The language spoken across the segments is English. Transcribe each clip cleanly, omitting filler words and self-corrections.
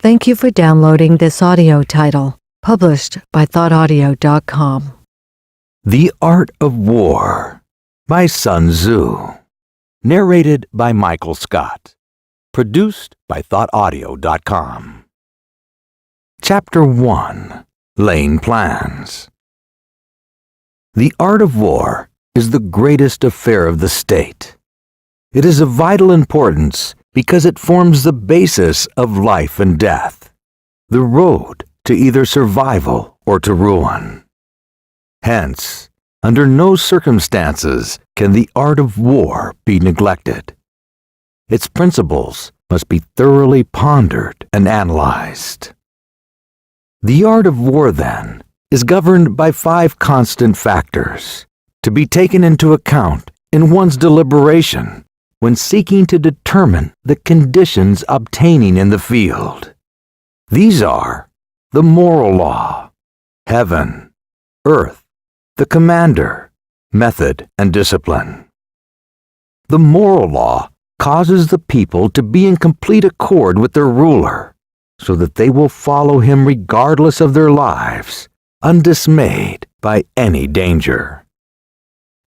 Thank you for downloading this audio title, published by thoughtaudio.com. The Art of War by Sun Tzu. Narrated by Michael Scott. Produced by thoughtaudio.com. Chapter 1. Laying Plans. The art of war is the greatest affair of the state. It is of vital importance because it forms the basis of life and death, the road to either survival or to ruin. Hence, under no circumstances can the art of war be neglected. Its principles must be thoroughly pondered and analyzed. The art of war, then, is governed by 5 constant factors to be taken into account in one's deliberation when seeking to determine the conditions obtaining in the field. These are the moral law, heaven, earth, the commander, method, and discipline. The moral law causes the people to be in complete accord with their ruler, so that they will follow him regardless of their lives, undismayed by any danger.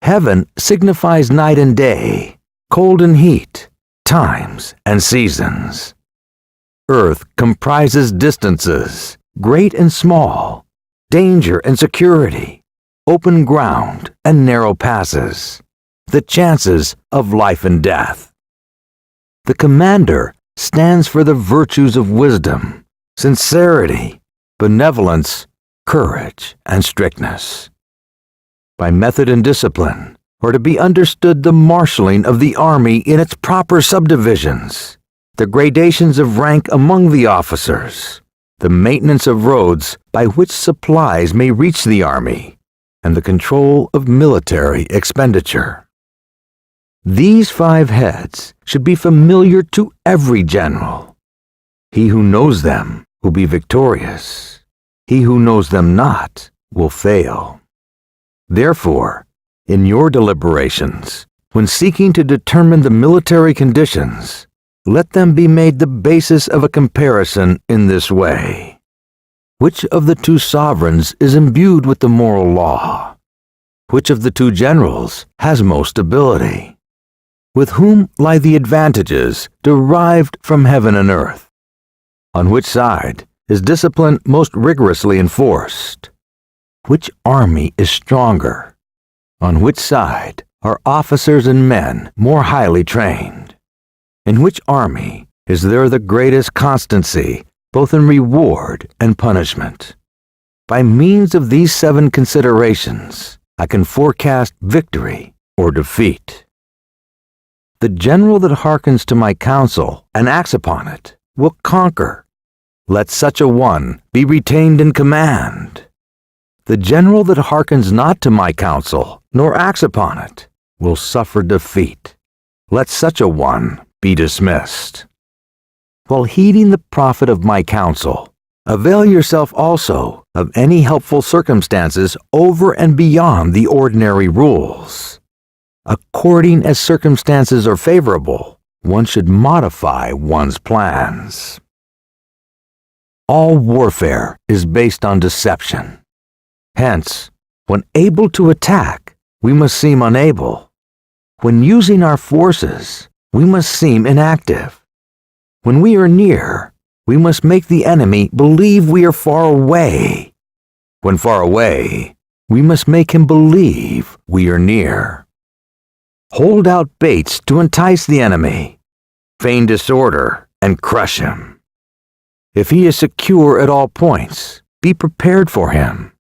Heaven signifies night and day, cold and heat, times and seasons. Earth comprises distances, great and small, danger and security, open ground and narrow passes, the chances of life and death. The commander stands for the virtues of wisdom, sincerity, benevolence, courage, and strictness. By method and discipline are to be understood the marshaling of the army in its proper subdivisions, the gradations of rank among the officers, the maintenance of roads by which supplies may reach the army, and the control of military expenditure. These 5 heads should be familiar to every general. He who knows them will be victorious. He who knows them not will fail. Therefore, in your deliberations, when seeking to determine the military conditions, let them be made the basis of a comparison in this way. Which of the 2 sovereigns is imbued with the moral law? Which of the 2 generals has most ability? With whom lie the advantages derived from heaven and earth? On which side is discipline most rigorously enforced? Which army is stronger? On which side are officers and men more highly trained? In which army is there the greatest constancy, both in reward and punishment? By means of these 7 considerations, I can forecast victory or defeat. The general that hearkens to my counsel and acts upon it will conquer. Let such a one be retained in command. The general that hearkens not to my counsel, nor acts upon it, will suffer defeat. Let such a one be dismissed. While heeding the profit of my counsel, avail yourself also of any helpful circumstances over and beyond the ordinary rules. According as circumstances are favorable, one should modify one's plans. All warfare is based on deception. Hence, when able to attack, we must seem unable. When using our forces, we must seem inactive. When we are near, we must make the enemy believe we are far away. When far away, we must make him believe we are near. Hold out baits to entice the enemy. Feign disorder and crush him. If he is secure at all points, be prepared for him.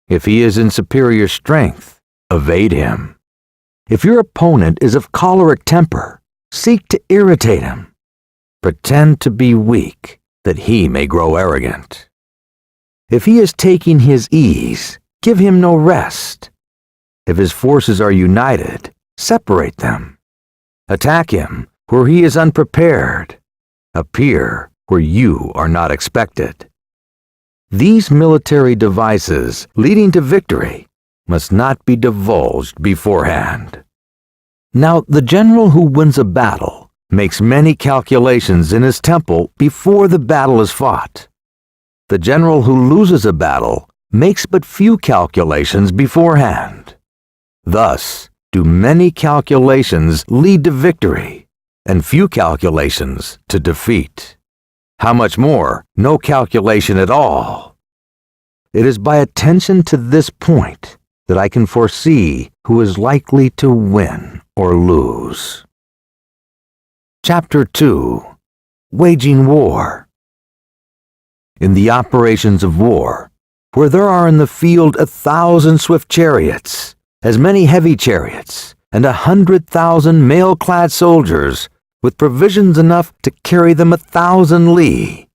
If he is in superior strength, evade him. If your opponent is of choleric temper, seek to irritate him. Pretend to be weak, that he may grow arrogant. If he is taking his ease, give him no rest. If his forces are united, separate them. Attack him where he is unprepared. Appear where you are not expected. These military devices leading to victory must not be divulged beforehand. Now, the general who wins a battle makes many calculations in his temple before the battle is fought. The general who loses a battle makes but few calculations beforehand. Thus, do many calculations lead to victory, and few calculations to defeat. How much more, no calculation at all? It is by attention to this point that I can foresee who is likely to win or lose. Chapter 2. Waging War. In the operations of war, where there are in the field 1,000 swift chariots, as many heavy chariots, and 100,000 mail-clad soldiers, with provisions enough to carry them 1,000 li,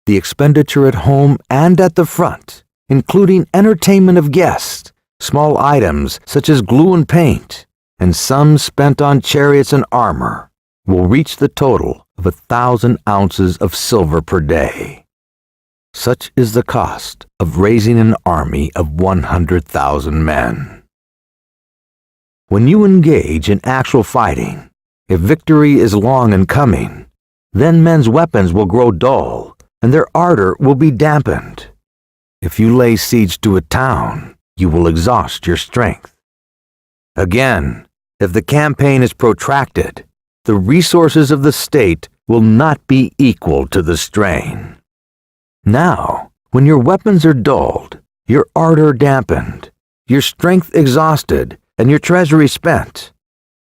the expenditure at home and at the front, including entertainment of guests, small items such as glue and paint, and sums spent on chariots and armor, will reach the total of 1,000 ounces of silver per day. Such is the cost of raising an army of 100,000 men. When you engage in actual fighting, if victory is long in coming, then men's weapons will grow dull, and their ardor will be dampened. If you lay siege to a town, you will exhaust your strength. Again, if the campaign is protracted, the resources of the state will not be equal to the strain. Now, when your weapons are dulled, your ardor dampened, your strength exhausted, and your treasury spent,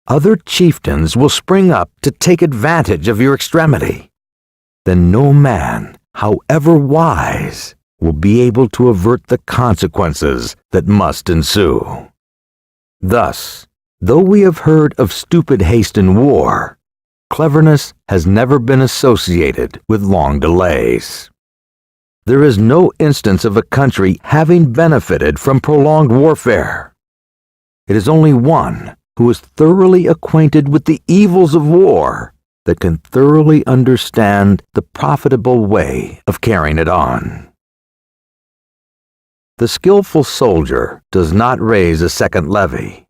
other chieftains will spring up to take advantage of your extremity. Then no man, however wise, will be able to avert the consequences that must ensue. Thus, though we have heard of stupid haste in war, cleverness has never been associated with long delays. There is no instance of a country having benefited from prolonged warfare. It is only one who is thoroughly acquainted with the evils of war that can thoroughly understand the profitable way of carrying it on. The skillful soldier does not raise a second levy.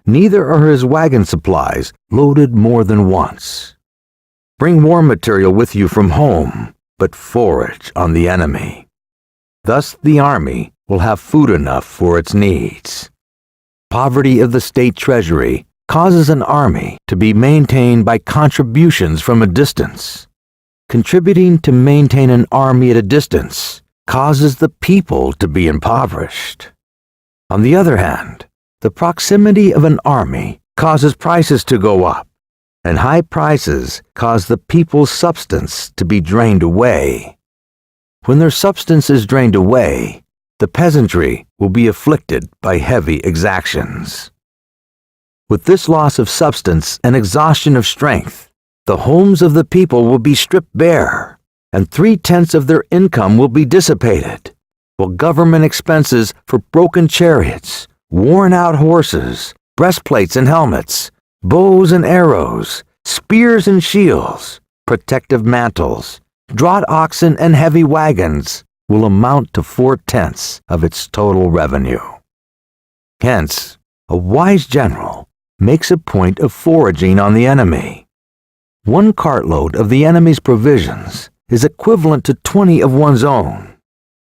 Neither are his wagon supplies loaded more than once. Bring war material with you from home, but forage on the enemy. Thus the army will have food enough for its needs. Poverty of the state treasury causes an army to be maintained by contributions from a distance. Contributing to maintain an army at a distance causes the people to be impoverished. On the other hand, the proximity of an army causes prices to go up, and high prices cause the people's substance to be drained away. When their substance is drained away, the peasantry will be afflicted by heavy exactions. With this loss of substance and exhaustion of strength, the homes of the people will be stripped bare, and 3/10 of their income will be dissipated, while government expenses for broken chariots, worn-out horses, breastplates and helmets, bows and arrows, spears and shields, protective mantles, draught oxen and heavy wagons will amount to 4/10 of its total revenue. Hence, a wise general makes a point of foraging on the enemy. 1 cartload of the enemy's provisions is equivalent to 20 of one's own,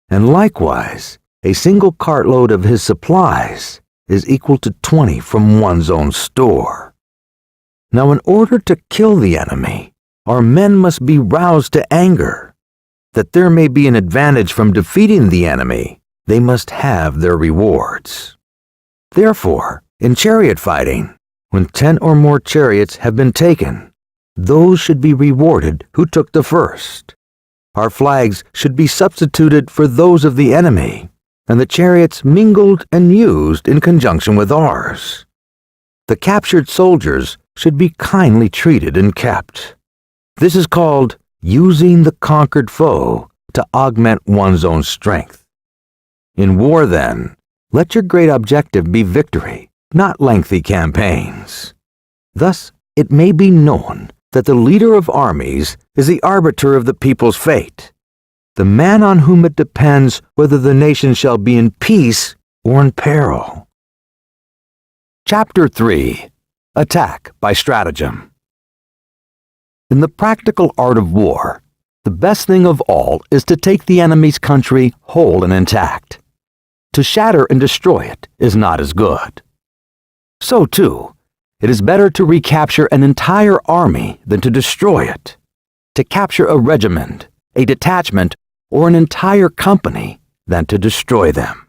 and likewise, a single cartload of his supplies is equal to 20 from one's own store. Now, in order to kill the enemy, our men must be roused to anger. That there may be an advantage from defeating the enemy, they must have their rewards. Therefore, in chariot fighting, when 10 or more chariots have been taken, those should be rewarded who took the first. Our flags should be substituted for those of the enemy, and the chariots mingled and used in conjunction with ours. The captured soldiers should be kindly treated and kept. This is called using the conquered foe to augment one's own strength. In war, then, let your great objective be victory, not lengthy campaigns. Thus, it may be known that the leader of armies is the arbiter of the people's fate, the man on whom it depends whether the nation shall be in peace or in peril. Chapter 3. Attack by Stratagem. In the practical art of war, the best thing of all is to take the enemy's country whole and intact. To shatter and destroy it is not as good. So too, it is better to recapture an entire army than to destroy it. To capture a regiment, a detachment, or an entire company than to destroy them.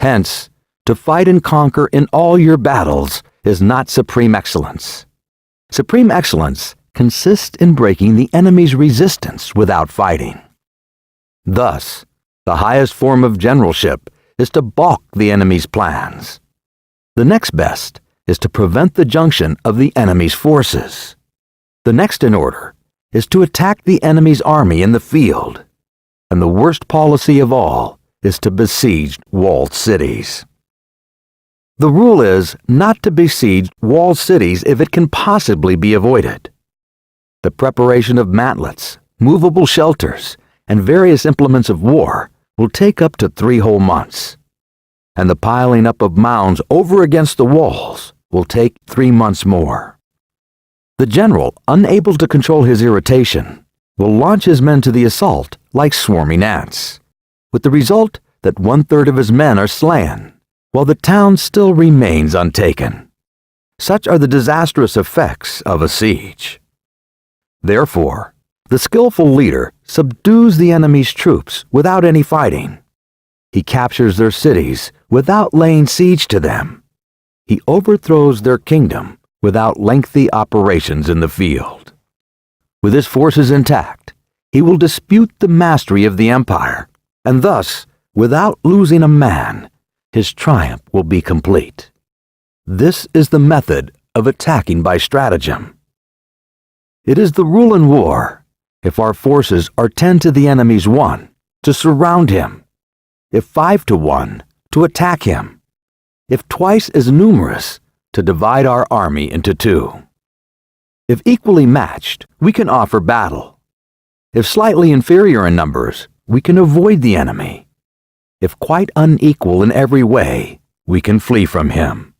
Hence, to fight and conquer in all your battles is not supreme excellence. Supreme excellence consists in breaking the enemy's resistance without fighting. Thus, the highest form of generalship is to balk the enemy's plans. The next best is to prevent the junction of the enemy's forces. The next in order is to attack the enemy's army in the field. And the worst policy of all is to besiege walled cities. The rule is not to besiege walled cities if it can possibly be avoided. The preparation of mantlets, movable shelters, and various implements of war will take up to 3 whole months. And the piling up of mounds over against the walls will take 3 months more. The general, unable to control his irritation, will launch his men to the assault like swarming ants, with the result that 1/3 of his men are slain, while the town still remains untaken. Such are the disastrous effects of a siege. Therefore, the skillful leader subdues the enemy's troops without any fighting. He captures their cities without laying siege to them. He overthrows their kingdom without lengthy operations in the field. With his forces intact, he will dispute the mastery of the empire, and thus, without losing a man, his triumph will be complete. This is the method of attacking by stratagem. It is the rule in war, if our forces are 10 to the enemy's 1, to surround him; if 5 to 1, to attack him; if twice as numerous, to divide our army into 2. If equally matched, we can offer battle. If slightly inferior in numbers, we can avoid the enemy. If quite unequal in every way, we can flee from him.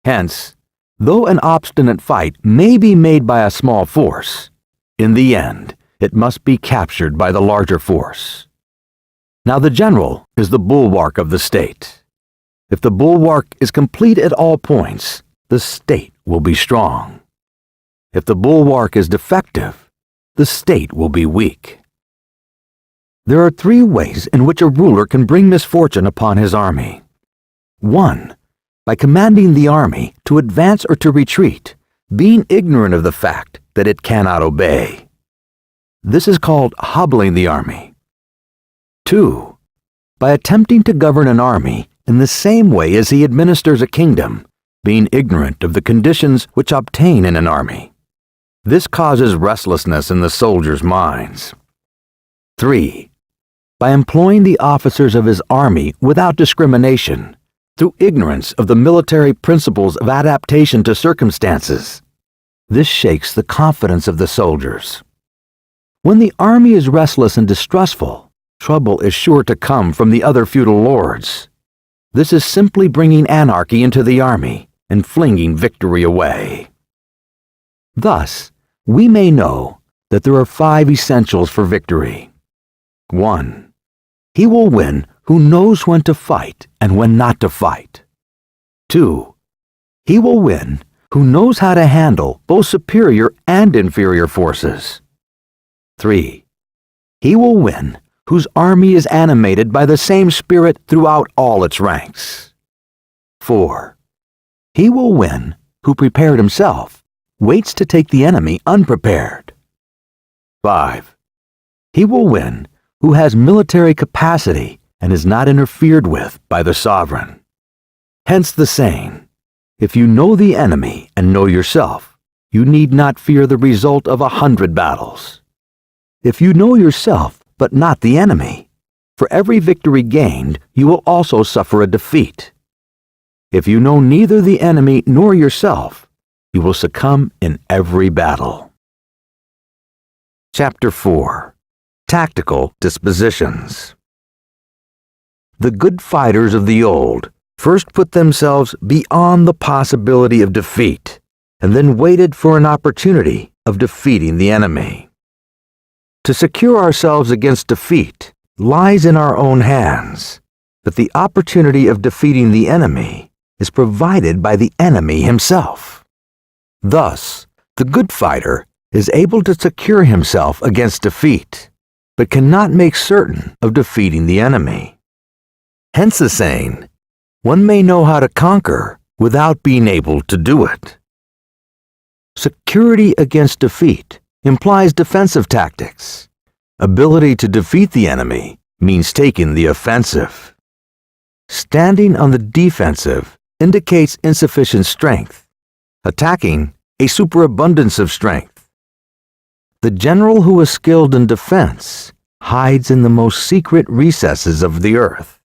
Hence, though an obstinate fight may be made by a small force, in the end, it must be captured by the larger force. Now the general is the bulwark of the state. If the bulwark is complete at all points, the state will be strong. If the bulwark is defective, the state will be weak. There are 3 ways in which a ruler can bring misfortune upon his army. 1. By commanding the army to advance or to retreat, being ignorant of the fact that it cannot obey. This is called hobbling the army. 2. By attempting to govern an army in the same way as he administers a kingdom, being ignorant of the conditions which obtain in an army. This causes restlessness in the soldiers' minds. 3. By employing the officers of his army without discrimination, through ignorance of the military principles of adaptation to circumstances. This shakes the confidence of the soldiers. When the army is restless and distrustful, trouble is sure to come from the other feudal lords. This is simply bringing anarchy into the army and flinging victory away. Thus, we may know that there are 5 essentials for victory. 1. He will win who knows when to fight and when not to fight. 2. He will win who knows how to handle both superior and inferior forces. 3. He will win whose army is animated by the same spirit throughout all its ranks. 4. He will win who prepared himself, waits to take the enemy unprepared. 5. He will win who has military capacity and is not interfered with by the sovereign. Hence the saying, if you know the enemy and know yourself, you need not fear the result of 100 battles. If you know yourself but not the enemy, for every victory gained, you will also suffer a defeat. If you know neither the enemy nor yourself, you will succumb in every battle. Chapter 4. Tactical Dispositions. The good fighters of the old first put themselves beyond the possibility of defeat and then waited for an opportunity of defeating the enemy. To secure ourselves against defeat lies in our own hands, but the opportunity of defeating the enemy is provided by the enemy himself. Thus, the good fighter is able to secure himself against defeat, but cannot make certain of defeating the enemy. Hence the saying, one may know how to conquer without being able to do it. Security against defeat implies defensive tactics. Ability to defeat the enemy means taking the offensive. Standing on the defensive indicates insufficient strength, attacking a superabundance of strength. The general who is skilled in defense hides in the most secret recesses of the earth.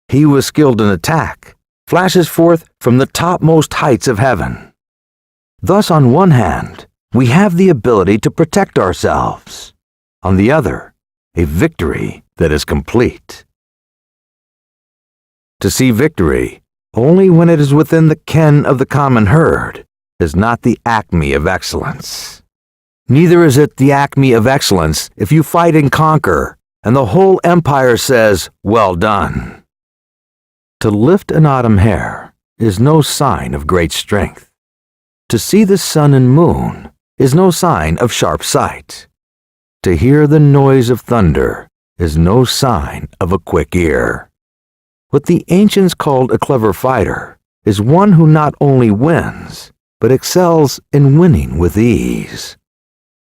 He who is skilled in attack flashes forth from the topmost heights of heaven. Thus, on one hand, we have the ability to protect ourselves. On the other, a victory that is complete. To see victory only when it is within the ken of the common herd is not the acme of excellence. Neither is it the acme of excellence if you fight and conquer, and the whole empire says, "Well done." To lift an autumn hair is no sign of great strength. To see the sun and moon is no sign of sharp sight. To hear the noise of thunder is no sign of a quick ear. What the ancients called a clever fighter is one who not only wins, but excels in winning with ease.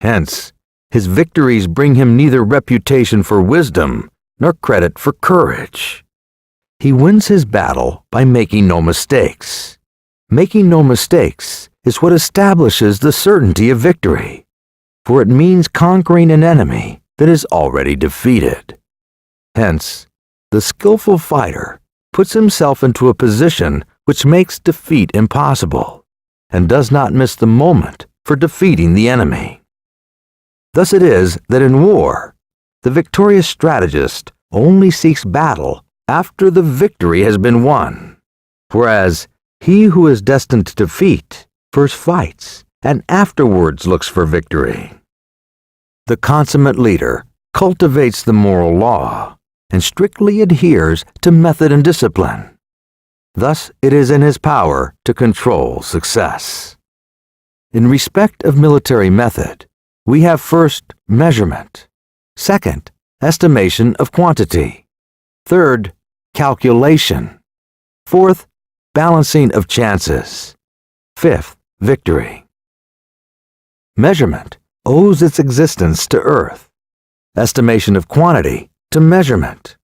Hence, his victories bring him neither reputation for wisdom nor credit for courage. He wins his battle by making no mistakes. Making no mistakes is what establishes the certainty of victory, for it means conquering an enemy that is already defeated. Hence, the skillful fighter puts himself into a position which makes defeat impossible, and does not miss the moment for defeating the enemy. Thus it is that in war, the victorious strategist only seeks battle after the victory has been won, whereas he who is destined to defeat first fights and afterwards looks for victory. The consummate leader cultivates the moral law and strictly adheres to method and discipline. Thus it is in his power to control success. In respect of military method, we have first measurement, second estimation of quantity, third calculation, fourth balancing of chances, fifth victory. Measurement owes its existence to earth, estimation of quantity to measurement,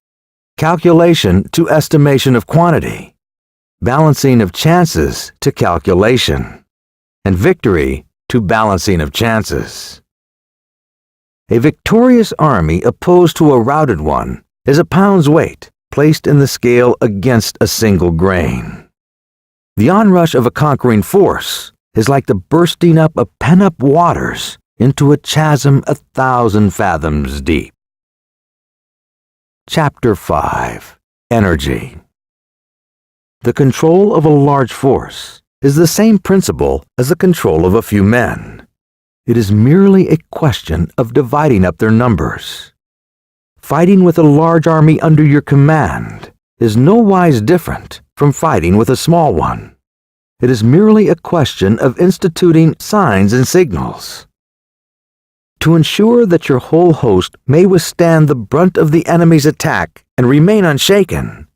calculation to estimation of quantity, balancing of chances to calculation, and victory to balancing of chances. A victorious army opposed to a routed one is a pound's weight placed in the scale against a single grain. The onrush of a conquering force is like the bursting up of pent-up waters into a chasm 1,000 fathoms deep. Chapter 5. Energy. The control of a large force is the same principle as the control of a few men. It is merely a question of dividing up their numbers. Fighting with a large army under your command is no wise different from fighting with a small one. It is merely a question of instituting signs and signals. To ensure that your whole host may withstand the brunt of the enemy's attack and remain unshaken,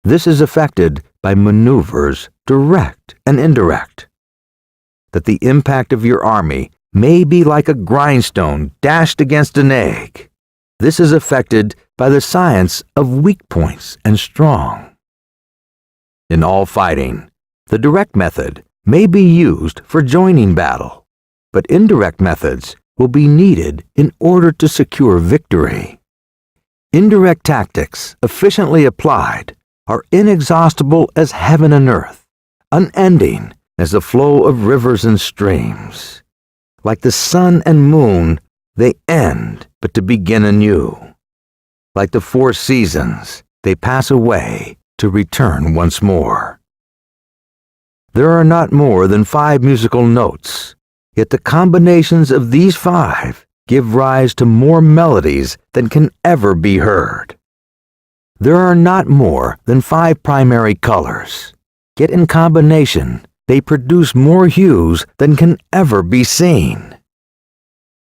this is effected by maneuvers direct and indirect. That the impact of your army may be like a grindstone dashed against an egg, this is effected by the science of weak points and strong. In all fighting, the direct method may be used for joining battle, but indirect methods will be needed in order to secure victory. Indirect tactics, efficiently applied, are inexhaustible as heaven and earth, unending as the flow of rivers and streams. Like the sun and moon, they end but to begin anew. Like the 4 seasons, they pass away to return once more. There are not more than 5 musical notes, yet the combinations of these 5 give rise to more melodies than can ever be heard. There are not more than 5 primary colors, yet in combination they produce more hues than can ever be seen.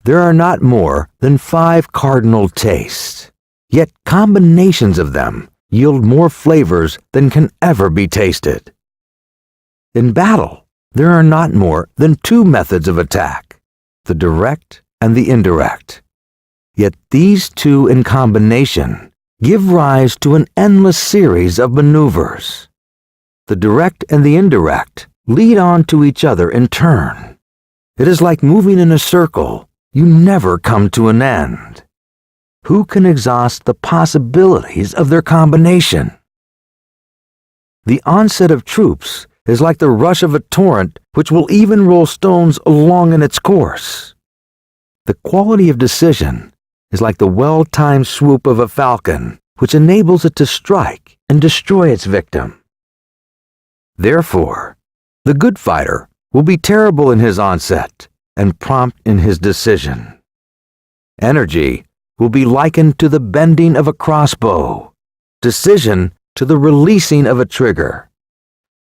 There are not more than 5 cardinal tastes, yet combinations of them yield more flavors than can ever be tasted. In battle, there are not more than 2 methods of attack, the direct and the indirect. Yet these 2 in combination give rise to an endless series of maneuvers. The direct and the indirect lead on to each other in turn. It is like moving in a circle. You never come to an end. Who can exhaust the possibilities of their combination? The onset of troops is like the rush of a torrent which will even roll stones along in its course. The quality of decision is like the well-timed swoop of a falcon which enables it to strike and destroy its victim. Therefore, the good fighter will be terrible in his onset and prompt in his decision. Energy will be likened to the bending of a crossbow, decision to the releasing of a trigger.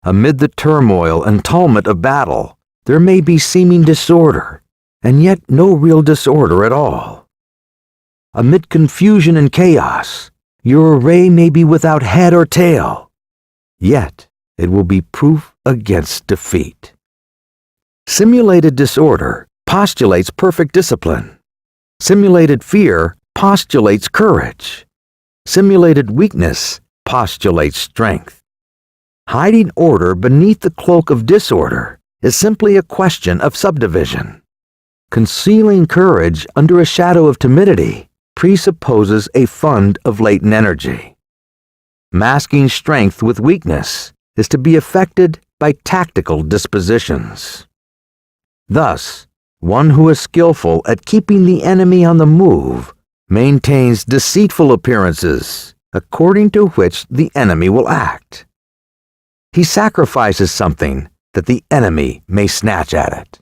Amid the turmoil and tumult of battle, there may be seeming disorder, and yet no real disorder at all. Amid confusion and chaos, your array may be without head or tail, yet it will be proof against defeat. Simulated disorder postulates perfect discipline. Simulated fear postulates courage. Simulated weakness postulates strength. Hiding order beneath the cloak of disorder is simply a question of subdivision. Concealing courage under a shadow of timidity presupposes a fund of latent energy. Masking strength with weakness is to be effected by tactical dispositions. Thus, one who is skillful at keeping the enemy on the move maintains deceitful appearances according to which the enemy will act. He sacrifices something that the enemy may snatch at it.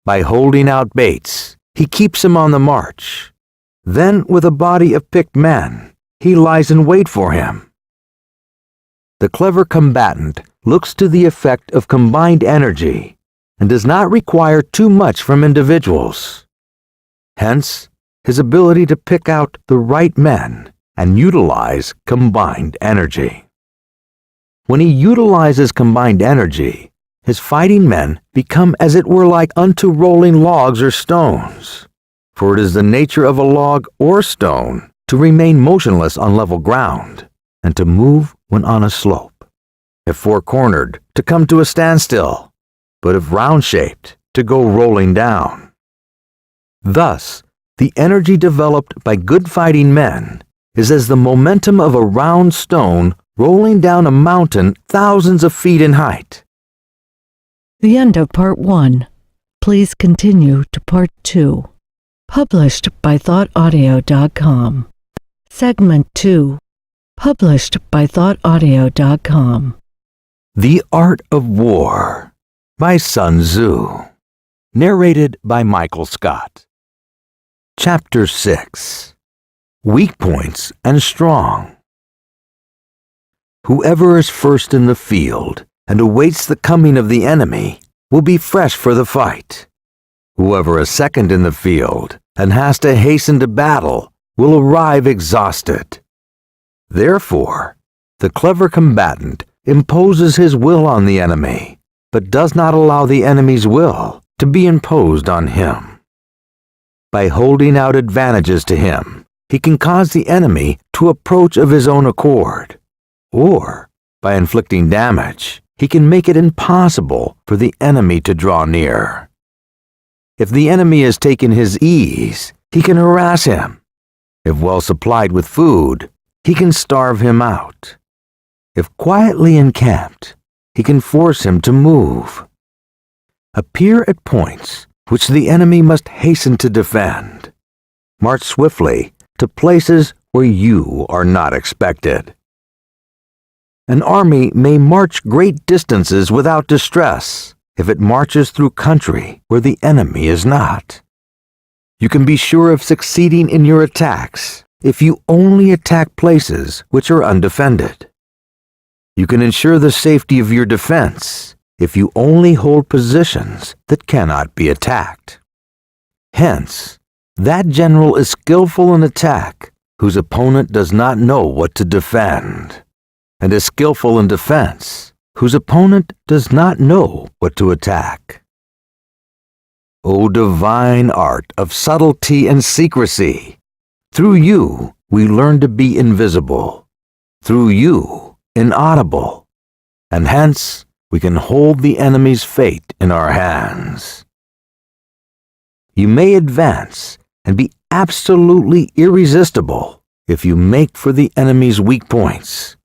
By holding out baits, he keeps him on the march. Then, with a body of picked men, he lies in wait for him. The clever combatant looks to the effect of combined energy and does not require too much from individuals. Hence, his ability to pick out the right men and utilize combined energy. When he utilizes combined energy, his fighting men become as it were like unto rolling logs or stones, for it is the nature of a log or stone to remain motionless on level ground and to move when on a slope, if four-cornered, to come to a standstill, but if round-shaped, to go rolling down. Thus, the energy developed by good fighting men is as the momentum of a round stone rolling down a mountain thousands of feet in height. The end of Part 1. Please continue to Part 2. Published by ThoughtAudio.com. Segment 2. Published by ThoughtAudio.com. The Art of War by Sun Tzu. Narrated by Michael Scott. Chapter 6. Weak Points and Strong. Whoever is first in the field and awaits the coming of the enemy will be fresh for the fight. Whoever is second in the field and has to hasten to battle will arrive exhausted. Therefore, the clever combatant imposes his will on the enemy, but does not allow the enemy's will to be imposed on him. By holding out advantages to him, he can cause the enemy to approach of his own accord, or, by inflicting damage, he can make it impossible for the enemy to draw near. If the enemy has taken his ease, he can harass him. If well supplied with food, he can starve him out. If quietly encamped, he can force him to move. Appear at points which the enemy must hasten to defend. March swiftly to places where you are not expected. An army may march great distances without distress if it marches through country where the enemy is not. You can be sure of succeeding in your attacks if you only attack places which are undefended. You can ensure the safety of your defense if you only hold positions that cannot be attacked. Hence, that general is skillful in attack whose opponent does not know what to defend, and is skillful in defense whose opponent does not know what to attack. O divine art of subtlety and secrecy! Through you we learn to be invisible, through you inaudible, and hence we can hold the enemy's fate in our hands. You may advance and be absolutely irresistible if you make for the enemy's weak points.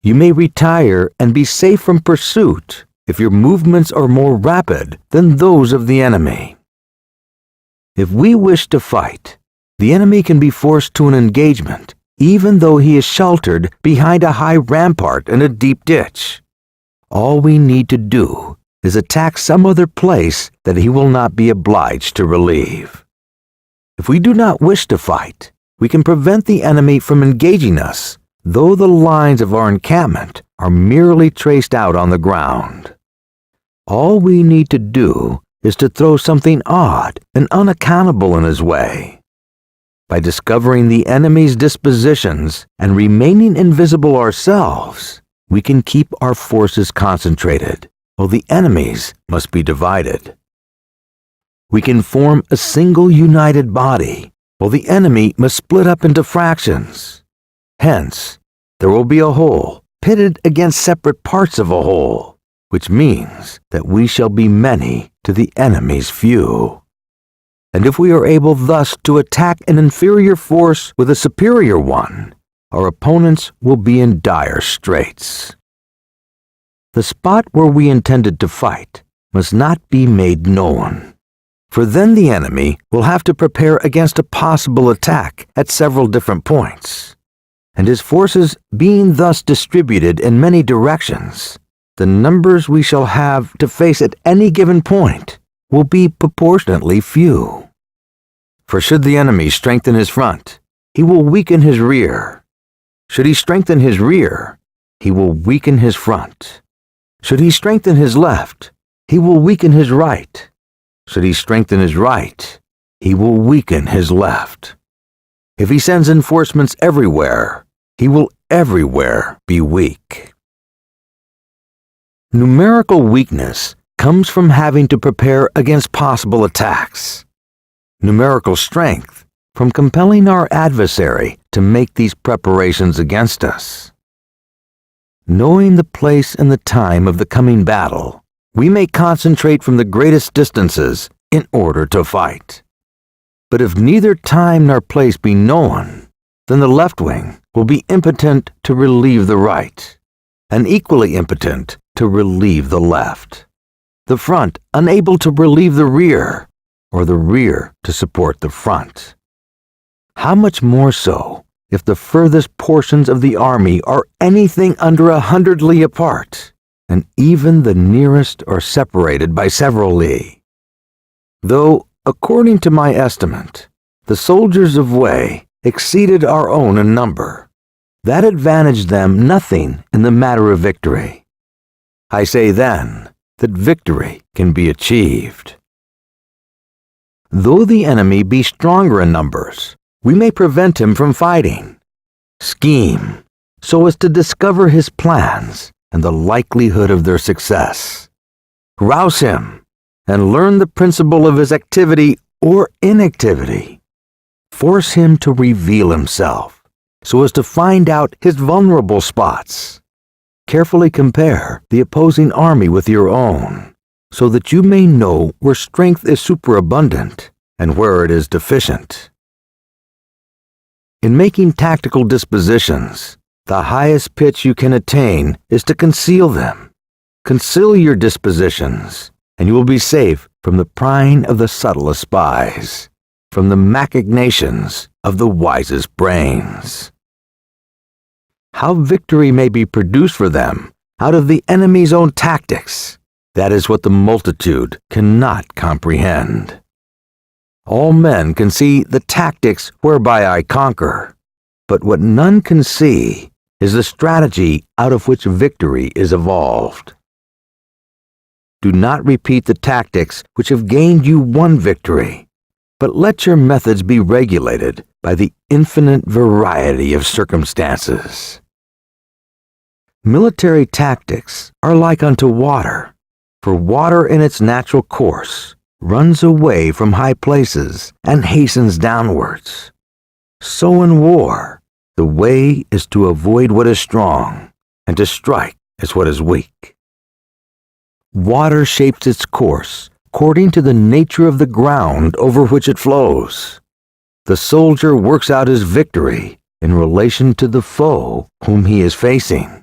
You may retire and be safe from pursuit if your movements are more rapid than those of the enemy. If we wish to fight, the enemy can be forced to an engagement even though he is sheltered behind a high rampart and a deep ditch. All we need to do is attack some other place that he will not be obliged to relieve. If we do not wish to fight, we can prevent the enemy from engaging us, though the lines of our encampment are merely traced out on the ground. All we need to do is to throw something odd and unaccountable in his way. By discovering the enemy's dispositions and remaining invisible ourselves, we can keep our forces concentrated, while the enemy's must be divided. We can form a single united body, while the enemy must split up into fractions. Hence, there will be a whole pitted against separate parts of a whole, which means that we shall be many to the enemy's few. And if we are able thus to attack an inferior force with a superior one, our opponents will be in dire straits. The spot where we intended to fight must not be made known, for then the enemy will have to prepare against a possible attack at several different points, and his forces being thus distributed in many directions, the numbers we shall have to face at any given point will be proportionately few. For should the enemy strengthen his front, he will weaken his rear. Should he strengthen his rear, he will weaken his front. Should he strengthen his left, he will weaken his right. Should he strengthen his right, he will weaken his left. If he sends enforcements everywhere, he will everywhere be weak. Numerical weakness comes from having to prepare against possible attacks. Numerical strength from compelling our adversary to make these preparations against us. Knowing the place and the time of the coming battle, we may concentrate from the greatest distances in order to fight. But if neither time nor place be known, then the left wing will be impotent to relieve the right, and equally impotent to relieve the left, the front unable to relieve the rear, or the rear to support the front. How much more so if the furthest portions of the army are anything under 100 li apart, and even the nearest are separated by several li. Though, according to my estimate, the soldiers of Wei exceeded our own in number, that advantaged them nothing in the matter of victory. I say then that victory can be achieved. Though the enemy be stronger in numbers, we may prevent him from fighting. Scheme so as to discover his plans and the likelihood of their success. Rouse him and learn the principle of his activity or inactivity. Force him to reveal himself so as to find out his vulnerable spots. Carefully compare the opposing army with your own, so that you may know where strength is superabundant and where it is deficient. In making tactical dispositions, the highest pitch you can attain is to conceal them. Conceal your dispositions, and you will be safe from the prying of the subtlest spies, from the machinations of the wisest brains. how victory may be produced for them out of the enemy's own tactics. That is what the multitude cannot comprehend. All men can see the tactics whereby I conquer, but what none can see is the strategy out of which victory is evolved. Do not repeat the tactics which have gained you one victory, but let your methods be regulated by the infinite variety of circumstances. Military tactics are like unto water, for water in its natural course runs away from high places and hastens downwards. So in war, the way is to avoid what is strong and to strike at what is weak. Water shapes its course according to the nature of the ground over which it flows. The soldier works out his victory in relation to the foe whom he is facing.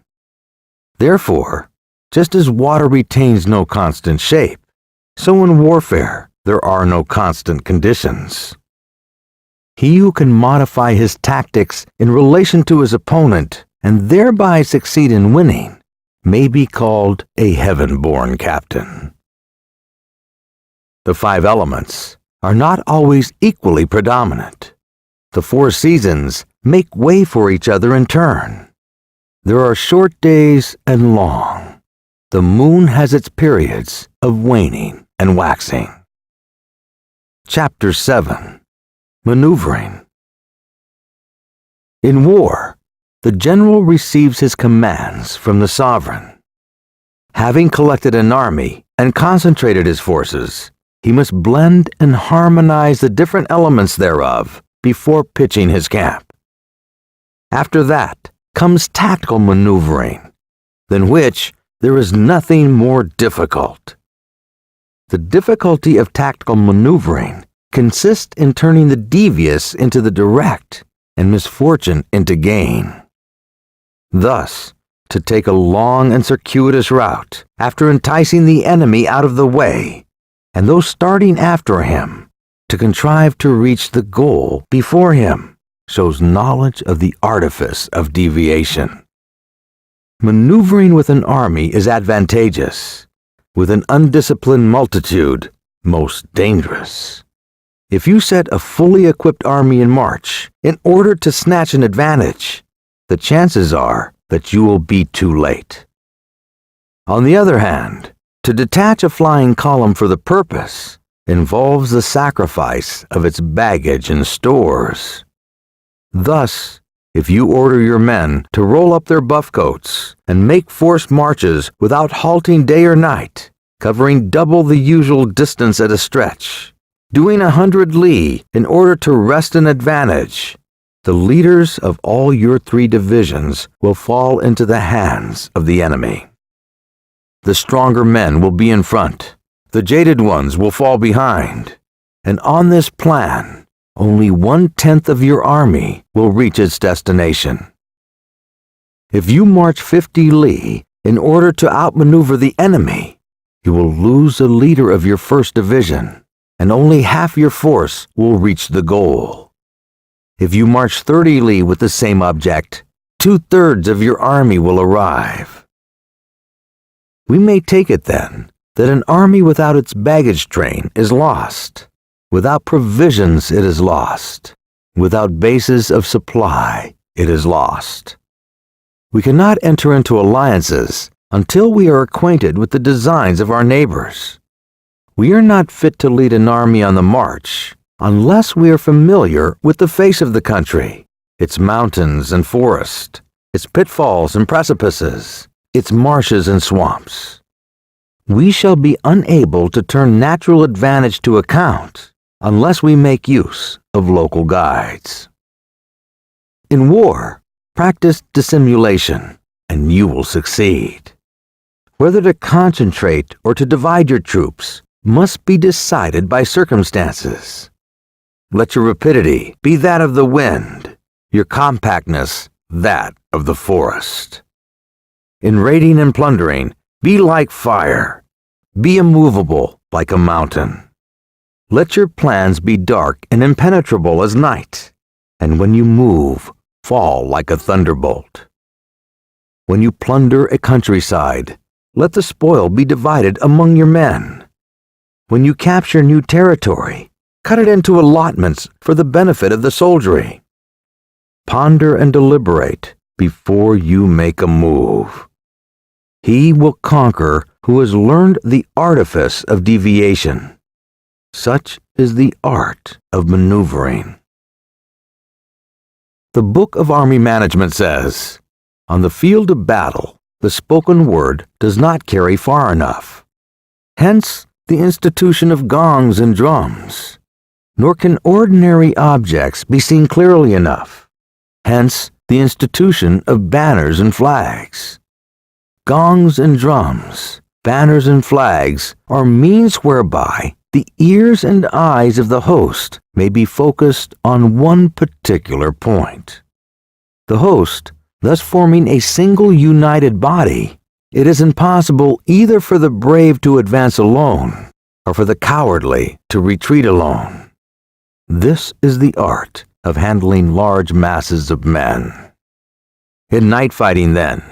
Therefore, just as water retains no constant shape, so in warfare there are no constant conditions. He who can modify his tactics in relation to his opponent and thereby succeed in winning may be called a heaven-born captain. The 5 elements are not always equally predominant. The 4 seasons make way for each other in turn. There are short days and long. The moon has its periods of waning and waxing. Chapter 7. Maneuvering. In war, the general receives his commands from the sovereign. Having collected an army and concentrated his forces, he must blend and harmonize the different elements thereof before pitching his camp. After that comes tactical maneuvering, than which there is nothing more difficult. The difficulty of tactical maneuvering consists in turning the devious into the direct and misfortune into gain. Thus, to take a long and circuitous route after enticing the enemy out of the way, and those starting after him, to contrive to reach the goal before him, shows knowledge of the artifice of deviation. Maneuvering with an army is advantageous, with an undisciplined multitude most dangerous. If you set a fully equipped army in march in order to snatch an advantage, the chances are that you will be too late. On the other hand, to detach a flying column for the purpose involves the sacrifice of its baggage and stores. Thus, if you order your men to roll up their buff coats and make forced marches without halting day or night, covering double the usual distance at a stretch, doing 100 li in order to wrest an advantage, the leaders of all your 3 divisions will fall into the hands of the enemy. The stronger men will be in front, the jaded ones will fall behind, and on this plan, only 1/10 of your army will reach its destination. If you march 50 li in order to outmaneuver the enemy, you will lose the leader of your first division, and only half your force will reach the goal. If you march 30 li with the same object, 2/3 of your army will arrive. We may take it then that an army without its baggage train is lost. Without provisions it is lost. Without bases of supply it is lost. We cannot enter into alliances until we are acquainted with the designs of our neighbors. We are not fit to lead an army on the march unless we are familiar with the face of the country, its mountains and forests, its pitfalls and precipices, its marshes and swamps. We shall be unable to turn natural advantage to account unless we make use of local guides. In war, practice dissimulation, and you will succeed. Whether to concentrate or to divide your troops must be decided by circumstances. Let your rapidity be that of the wind, your compactness that of the forest. In raiding and plundering, be like fire. Be immovable like a mountain. Let your plans be dark and impenetrable as night, and when you move, fall like a thunderbolt. When you plunder a countryside, let the spoil be divided among your men. When you capture new territory, cut it into allotments for the benefit of the soldiery. Ponder and deliberate before you make a move. He will conquer who has learned the artifice of deviation. Such is the art of maneuvering. The Book of Army Management says, "On the field of battle, the spoken word does not carry far enough. Hence the institution of gongs and drums. Nor can ordinary objects be seen clearly enough. Hence the institution of banners and flags. Gongs and drums, banners and flags are means whereby the ears and eyes of the host may be focused on one particular point. The host, thus forming a single united body, it is impossible either for the brave to advance alone or for the cowardly to retreat alone. This is the art of handling large masses of men. In night fighting, then,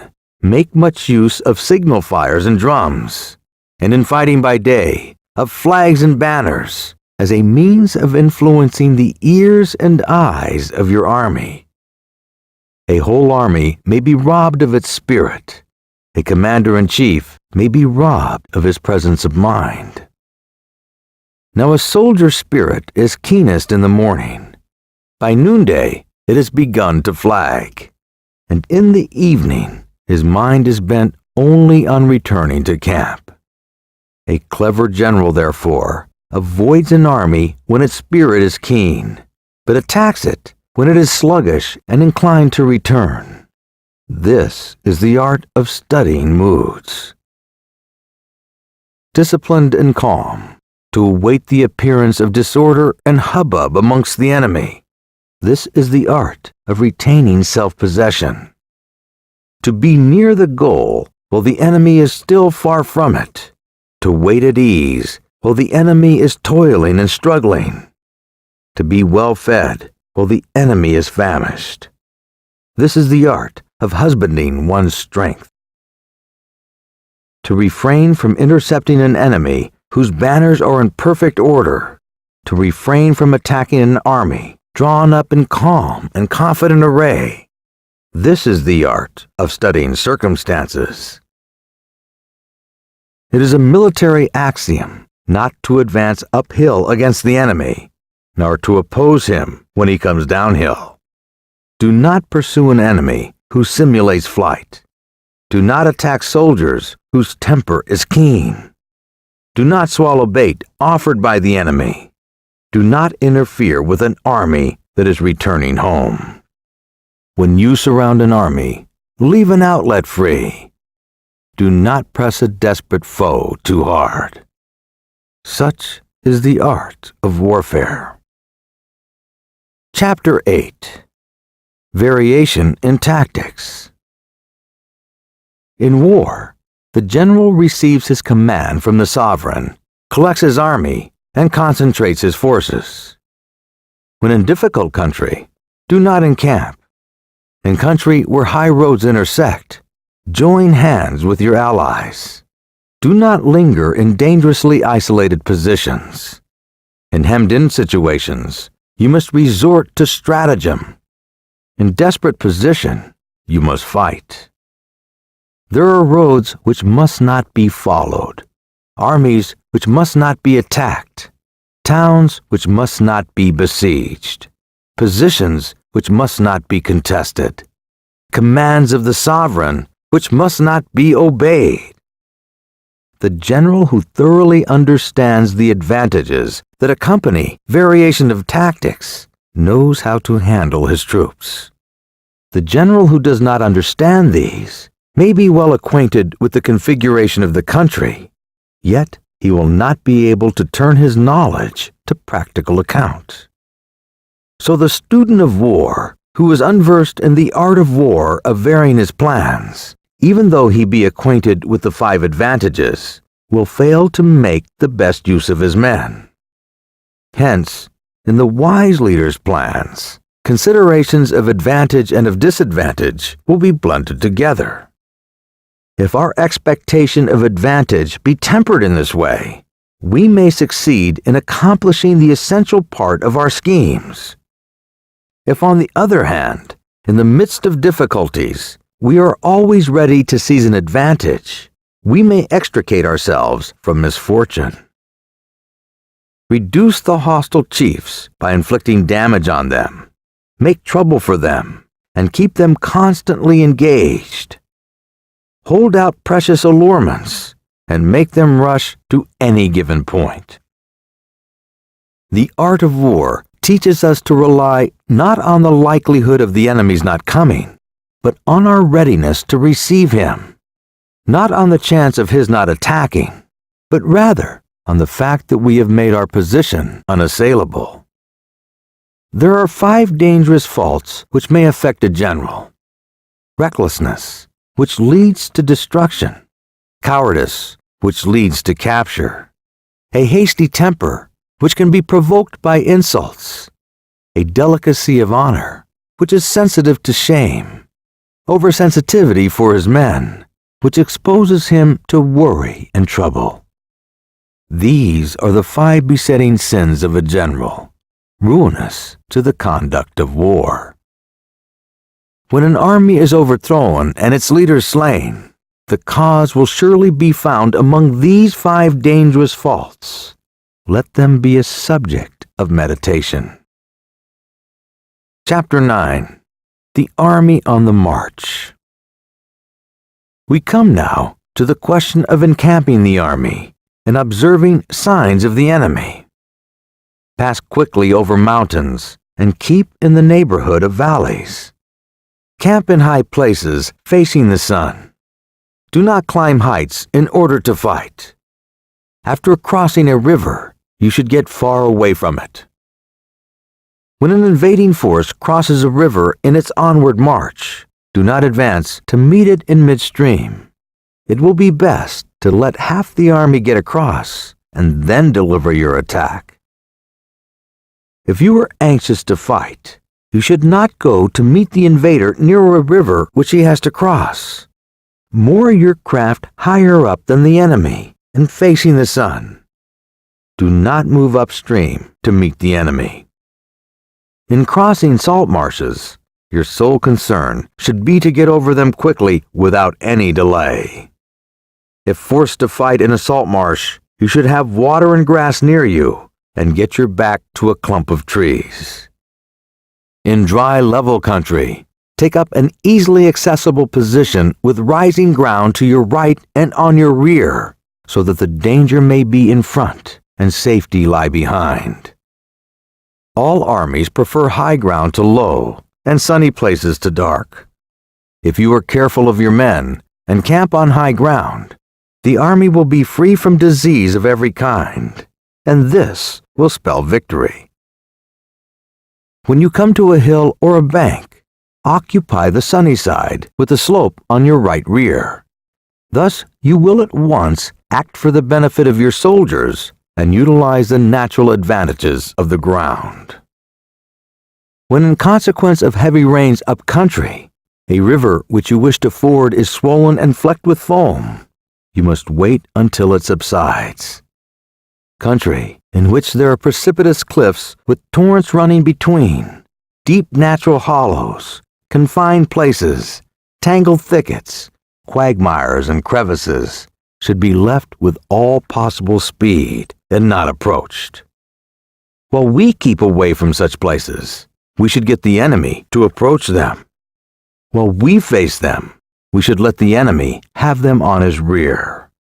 make much use of signal fires and drums, and in fighting by day, of flags and banners, as a means of influencing the ears and eyes of your army. A whole army may be robbed of its spirit. A commander-in-chief may be robbed of his presence of mind. Now a soldier's spirit is keenest in the morning. By noonday it has begun to flag, and in the evening his mind is bent only on returning to camp. A clever general, therefore, avoids an army when its spirit is keen, but attacks it when it is sluggish and inclined to return. This is the art of studying moods. Disciplined and calm, to await the appearance of disorder and hubbub amongst the enemy. This is the art of retaining self-possession. To be near the goal while the enemy is still far from it. To wait at ease while the enemy is toiling and struggling. To be well fed while the enemy is famished. This is the art of husbanding one's strength. To refrain from intercepting an enemy whose banners are in perfect order. To refrain from attacking an army drawn up in calm and confident array. This is the art of studying circumstances. It is a military axiom not to advance uphill against the enemy, nor to oppose him when he comes downhill. Do not pursue an enemy who simulates flight. Do not attack soldiers whose temper is keen. Do not swallow bait offered by the enemy. Do not interfere with an army that is returning home. When you surround an army, leave an outlet free. Do not press a desperate foe too hard. Such is the art of warfare. Chapter 8. Variation in Tactics. In war, the general receives his command from the sovereign, collects his army, and concentrates his forces. When in difficult country, do not encamp. In country where high roads intersect, join hands with your allies. Do not linger in dangerously isolated positions. In hemmed-in situations, you must resort to stratagem. In desperate position, you must fight. There are roads which must not be followed, armies which must not be attacked, towns which must not be besieged, positions which must not be contested, commands of the sovereign which must not be obeyed. The general who thoroughly understands the advantages that accompany variation of tactics knows how to handle his troops. The general who does not understand these may be well acquainted with the configuration of the country, yet he will not be able to turn his knowledge to practical account. So the student of war, who is unversed in the art of war of varying his plans, even though he be acquainted with the 5 advantages, will fail to make the best use of his men. Hence, in the wise leader's plans, considerations of advantage and of disadvantage will be blended together. If our expectation of advantage be tempered in this way, we may succeed in accomplishing the essential part of our schemes. If, on the other hand, in the midst of difficulties, we are always ready to seize an advantage, we may extricate ourselves from misfortune. Reduce the hostile chiefs by inflicting damage on them, make trouble for them, and keep them constantly engaged. Hold out precious allurements and make them rush to any given point. The art of war teaches us to rely not on the likelihood of the enemy's not coming, but on our readiness to receive him, not on the chance of his not attacking, but rather on the fact that we have made our position unassailable. There are 5 dangerous faults which may affect a general: recklessness, which leads to destruction; cowardice, which leads to capture; a hasty temper, which can be provoked by insults; a delicacy of honor, which is sensitive to shame; oversensitivity for his men, which exposes him to worry and trouble. These are the 5 besetting sins of a general, ruinous to the conduct of war. When an army is overthrown and its leaders slain, the cause will surely be found among these 5 dangerous faults. Let them be a subject of meditation. Chapter 9. The Army on the March. We come now to the question of encamping the army and observing signs of the enemy. Pass quickly over mountains and keep in the neighborhood of valleys. Camp in high places facing the sun. Do not climb heights in order to fight. After crossing a river, you should get far away from it. When an invading force crosses a river in its onward march, do not advance to meet it in midstream. It will be best to let half the army get across and then deliver your attack. If you are anxious to fight, you should not go to meet the invader near a river which he has to cross. Moor your craft higher up than the enemy and facing the sun. Do not move upstream to meet the enemy. In crossing salt marshes, your sole concern should be to get over them quickly without any delay. If forced to fight in a salt marsh, you should have water and grass near you and get your back to a clump of trees. In dry, level country, take up an easily accessible position with rising ground to your right and on your rear, so that the danger may be in front and safety lie behind. All armies prefer high ground to low and sunny places to dark. If you are careful of your men and camp on high ground, the army will be free from disease of every kind, and this will spell victory. When you come to a hill or a bank, occupy the sunny side with the slope on your right rear. Thus, you will at once act for the benefit of your soldiers and utilize the natural advantages of the ground. When in consequence of heavy rains up country, a river which you wish to ford is swollen and flecked with foam, you must wait until it subsides. Country in which there are precipitous cliffs with torrents running between, deep natural hollows, confined places, tangled thickets, quagmires and crevices, should be left with all possible speed and not approached. While we keep away from such places, we should get the enemy to approach them. While we face them, we should let the enemy have them on his rear.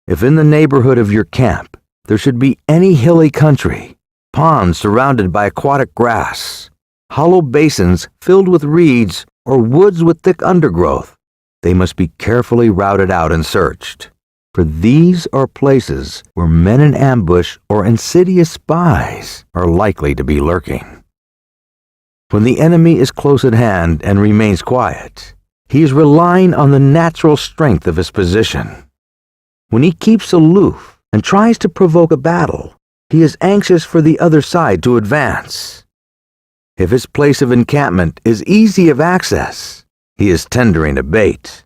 If in the neighborhood of your camp there should be any hilly country, ponds surrounded by aquatic grass, hollow basins filled with reeds, or woods with thick undergrowth, they must be carefully routed out and searched, for these are places where men in ambush or insidious spies are likely to be lurking. When the enemy is close at hand and remains quiet, he is relying on the natural strength of his position. When he keeps aloof and tries to provoke a battle, he is anxious for the other side to advance. If his place of encampment is easy of access, he is tendering a bait.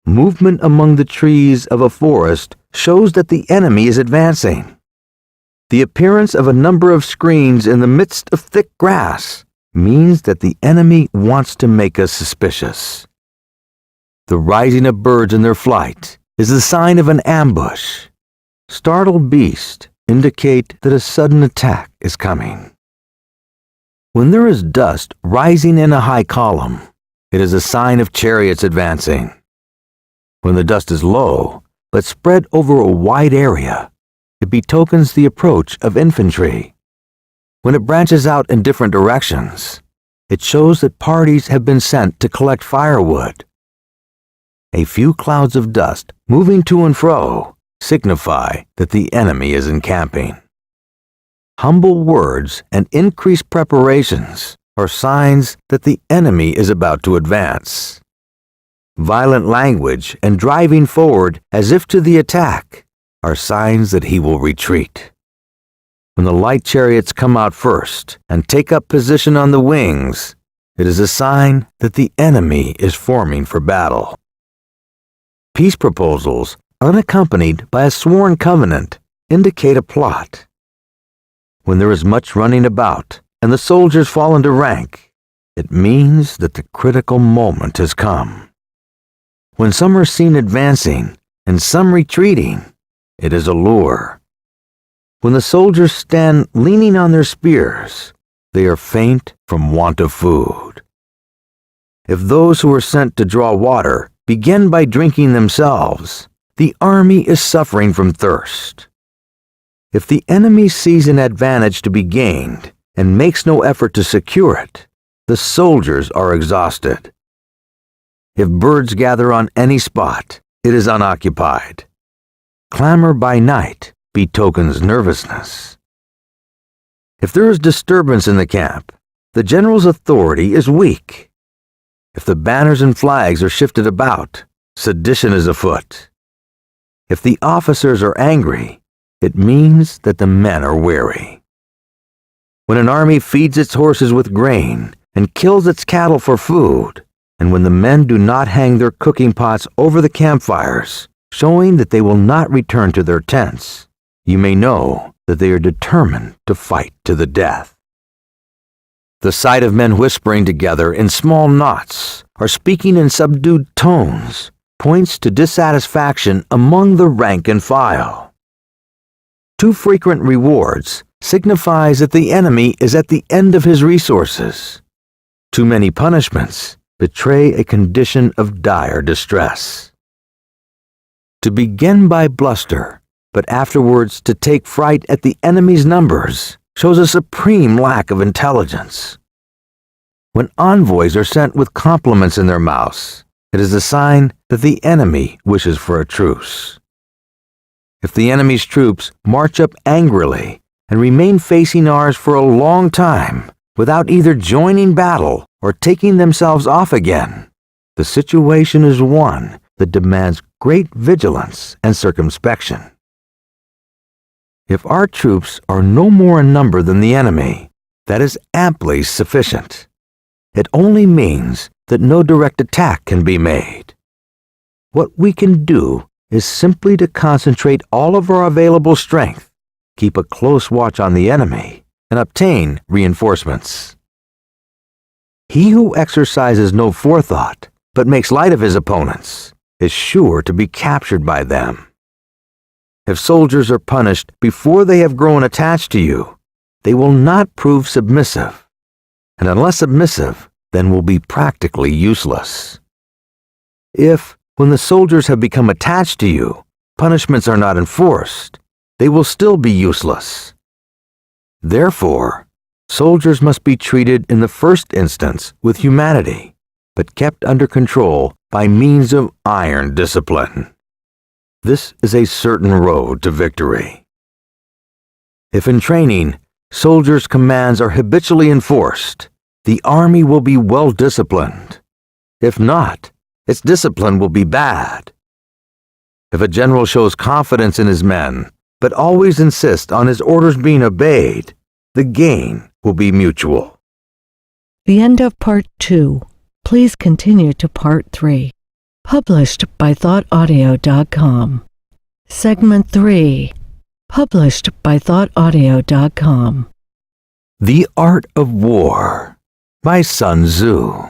movement among the trees of a forest shows that the enemy is advancing. The appearance of a number of screens in the midst of thick grass means that the enemy wants to make us suspicious. The rising of birds in their flight is the sign of an ambush. Startled beasts indicate that a sudden attack is coming. When there is dust rising in a high column, it is a sign of chariots advancing. When the dust is low, but spread over a wide area, it betokens the approach of infantry. When it branches out in different directions, it shows that parties have been sent to collect firewood. A few clouds of dust moving to and fro signify that the enemy is encamping. Humble words and increased preparations are signs that the enemy is about to advance. Violent language and driving forward as if to the attack are signs that he will retreat. When the light chariots come out first and take up position on the wings, it is a sign that the enemy is forming for battle. Peace proposals, unaccompanied by a sworn covenant, indicate a plot. When there is much running about and the soldiers fall into rank, it means that the critical moment has come. When some are seen advancing and some retreating, it is a lure. When the soldiers stand leaning on their spears, they are faint from want of food. If those who are sent to draw water begin by drinking themselves, the army is suffering from thirst. If the enemy sees an advantage to be gained and makes no effort to secure it, the soldiers are exhausted. If birds gather on any spot, it is unoccupied. Clamor by night betokens nervousness. If there is disturbance in the camp, the general's authority is weak. If the banners and flags are shifted about, sedition is afoot. If the officers are angry, it means that the men are weary. When an army feeds its horses with grain and kills its cattle for food, and when the men do not hang their cooking pots over the campfires, showing that they will not return to their tents, you may know that they are determined to fight to the death. The sight of men whispering together in small knots or speaking in subdued tones points to dissatisfaction among the rank and file. Too frequent rewards signifies that the enemy is at the end of his resources. Too many punishments betray a condition of dire distress. To begin by bluster, but afterwards to take fright at the enemy's numbers, shows a supreme lack of intelligence. When envoys are sent with compliments in their mouths, it is a sign that the enemy wishes for a truce. If the enemy's troops march up angrily and remain facing ours for a long time without either joining battle or taking themselves off again, the situation is one that demands great vigilance and circumspection. If our troops are no more in number than the enemy, that is amply sufficient. It only means that no direct attack can be made. What we can do is simply to concentrate all of our available strength, keep a close watch on the enemy, and obtain reinforcements. He who exercises no forethought, but makes light of his opponents, is sure to be captured by them. If soldiers are punished before they have grown attached to you, they will not prove submissive, and unless submissive, then will be practically useless. If, when the soldiers have become attached to you, punishments are not enforced, they will still be useless. Therefore, soldiers must be treated in the first instance with humanity, but kept under control by means of iron discipline. This is a certain road to victory. If in training, soldiers' commands are habitually enforced, the army will be well disciplined. If not, its discipline will be bad. If a general shows confidence in his men, but always insists on his orders being obeyed, the gain will be mutual. The end of Part 2. Please continue to Part 3. Published by ThoughtAudio.com. Segment 3. Published by ThoughtAudio.com. The Art of War by Sun Tzu.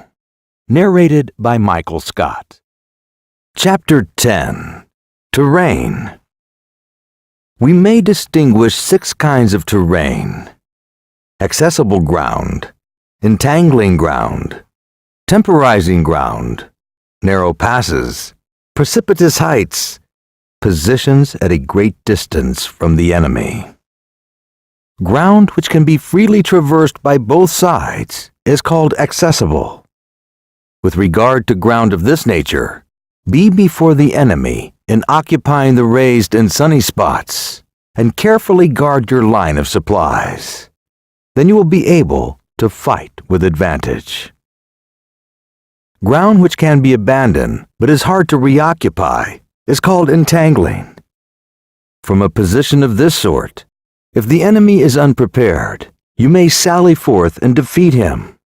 Narrated by Michael Scott. Chapter 10. Terrain. We may distinguish 6 kinds of terrain: accessible ground, entangling ground, temporizing ground, narrow passes, precipitous heights, positions at a great distance from the enemy. Ground which can be freely traversed by both sides is called accessible. With regard to ground of this nature, be before the enemy in occupying the raised and sunny spots, and carefully guard your line of supplies. Then you will be able to fight with advantage. Ground which can be abandoned but is hard to reoccupy is called entangling. From a position of this sort, if the enemy is unprepared, you may sally forth and defeat him.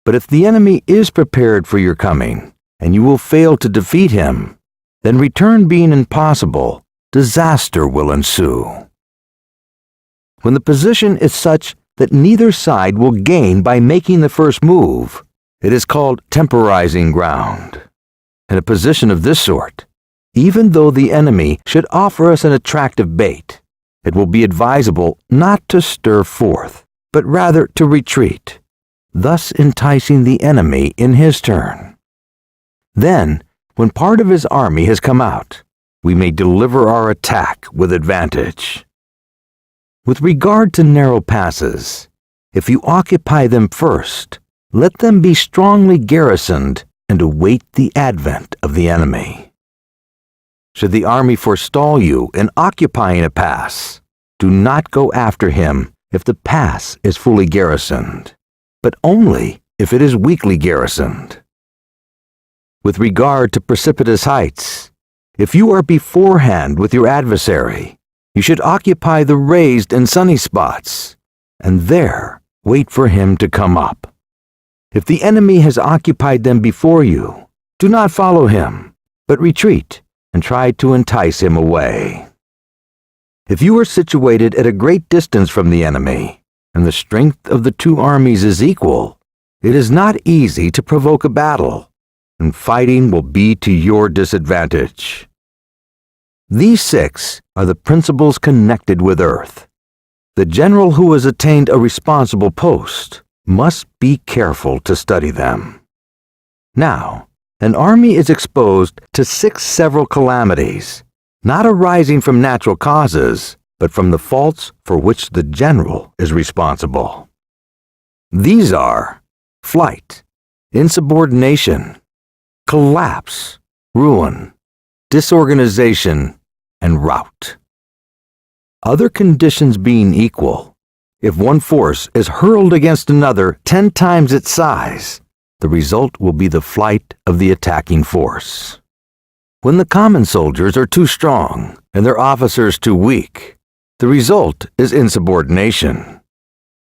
But if the enemy is prepared for your coming, and you will fail to defeat him, then return being impossible, disaster will ensue. When the position is such that neither side will gain by making the first move, it is called temporizing ground. In a position of this sort, even though the enemy should offer us an attractive bait, it will be advisable not to stir forth, but rather to retreat, thus enticing the enemy in his turn. Then, when part of his army has come out, we may deliver our attack with advantage. With regard to narrow passes, if you occupy them first, let them be strongly garrisoned and await the advent of the enemy. Should the army forestall you in occupying a pass, do not go after him if the pass is fully garrisoned, but only if it is weakly garrisoned. With regard to precipitous heights, if you are beforehand with your adversary, you should occupy the raised and sunny spots, and there wait for him to come up. If the enemy has occupied them before you, do not follow him, but retreat and try to entice him away. If you are situated at a great distance from the enemy, and the strength of the 2 armies is equal, it is not easy to provoke a battle, and fighting will be to your disadvantage. These 6 are the principles connected with earth. The general who has attained a responsible post must be careful to study them. Now, an army is exposed to 6 several calamities, not arising from natural causes, but from the faults for which the general is responsible. These are flight, insubordination, collapse, ruin, disorganization, and rout. Other conditions being equal, if one force is hurled against another 10 times its size, the result will be the flight of the attacking force. When the common soldiers are too strong and their officers too weak, the result is insubordination.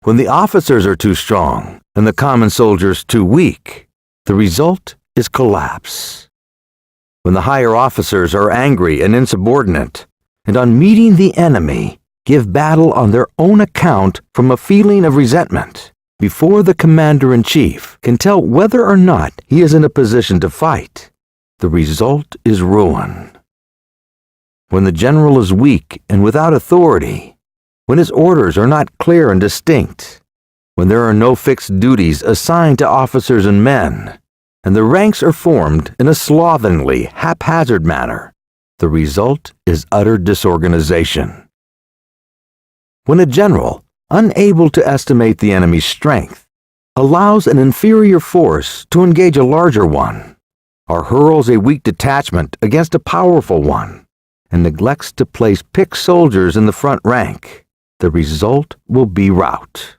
When the officers are too strong and the common soldiers too weak, the result is collapse. When the higher officers are angry and insubordinate, and on meeting the enemy, give battle on their own account from a feeling of resentment, before the commander-in-chief can tell whether or not he is in a position to fight, the result is ruin. When the general is weak and without authority, when his orders are not clear and distinct, when there are no fixed duties assigned to officers and men, and the ranks are formed in a slovenly, haphazard manner, the result is utter disorganization. When a general, unable to estimate the enemy's strength, allows an inferior force to engage a larger one, or hurls a weak detachment against a powerful one, and neglects to place picked soldiers in the front rank, the result will be rout.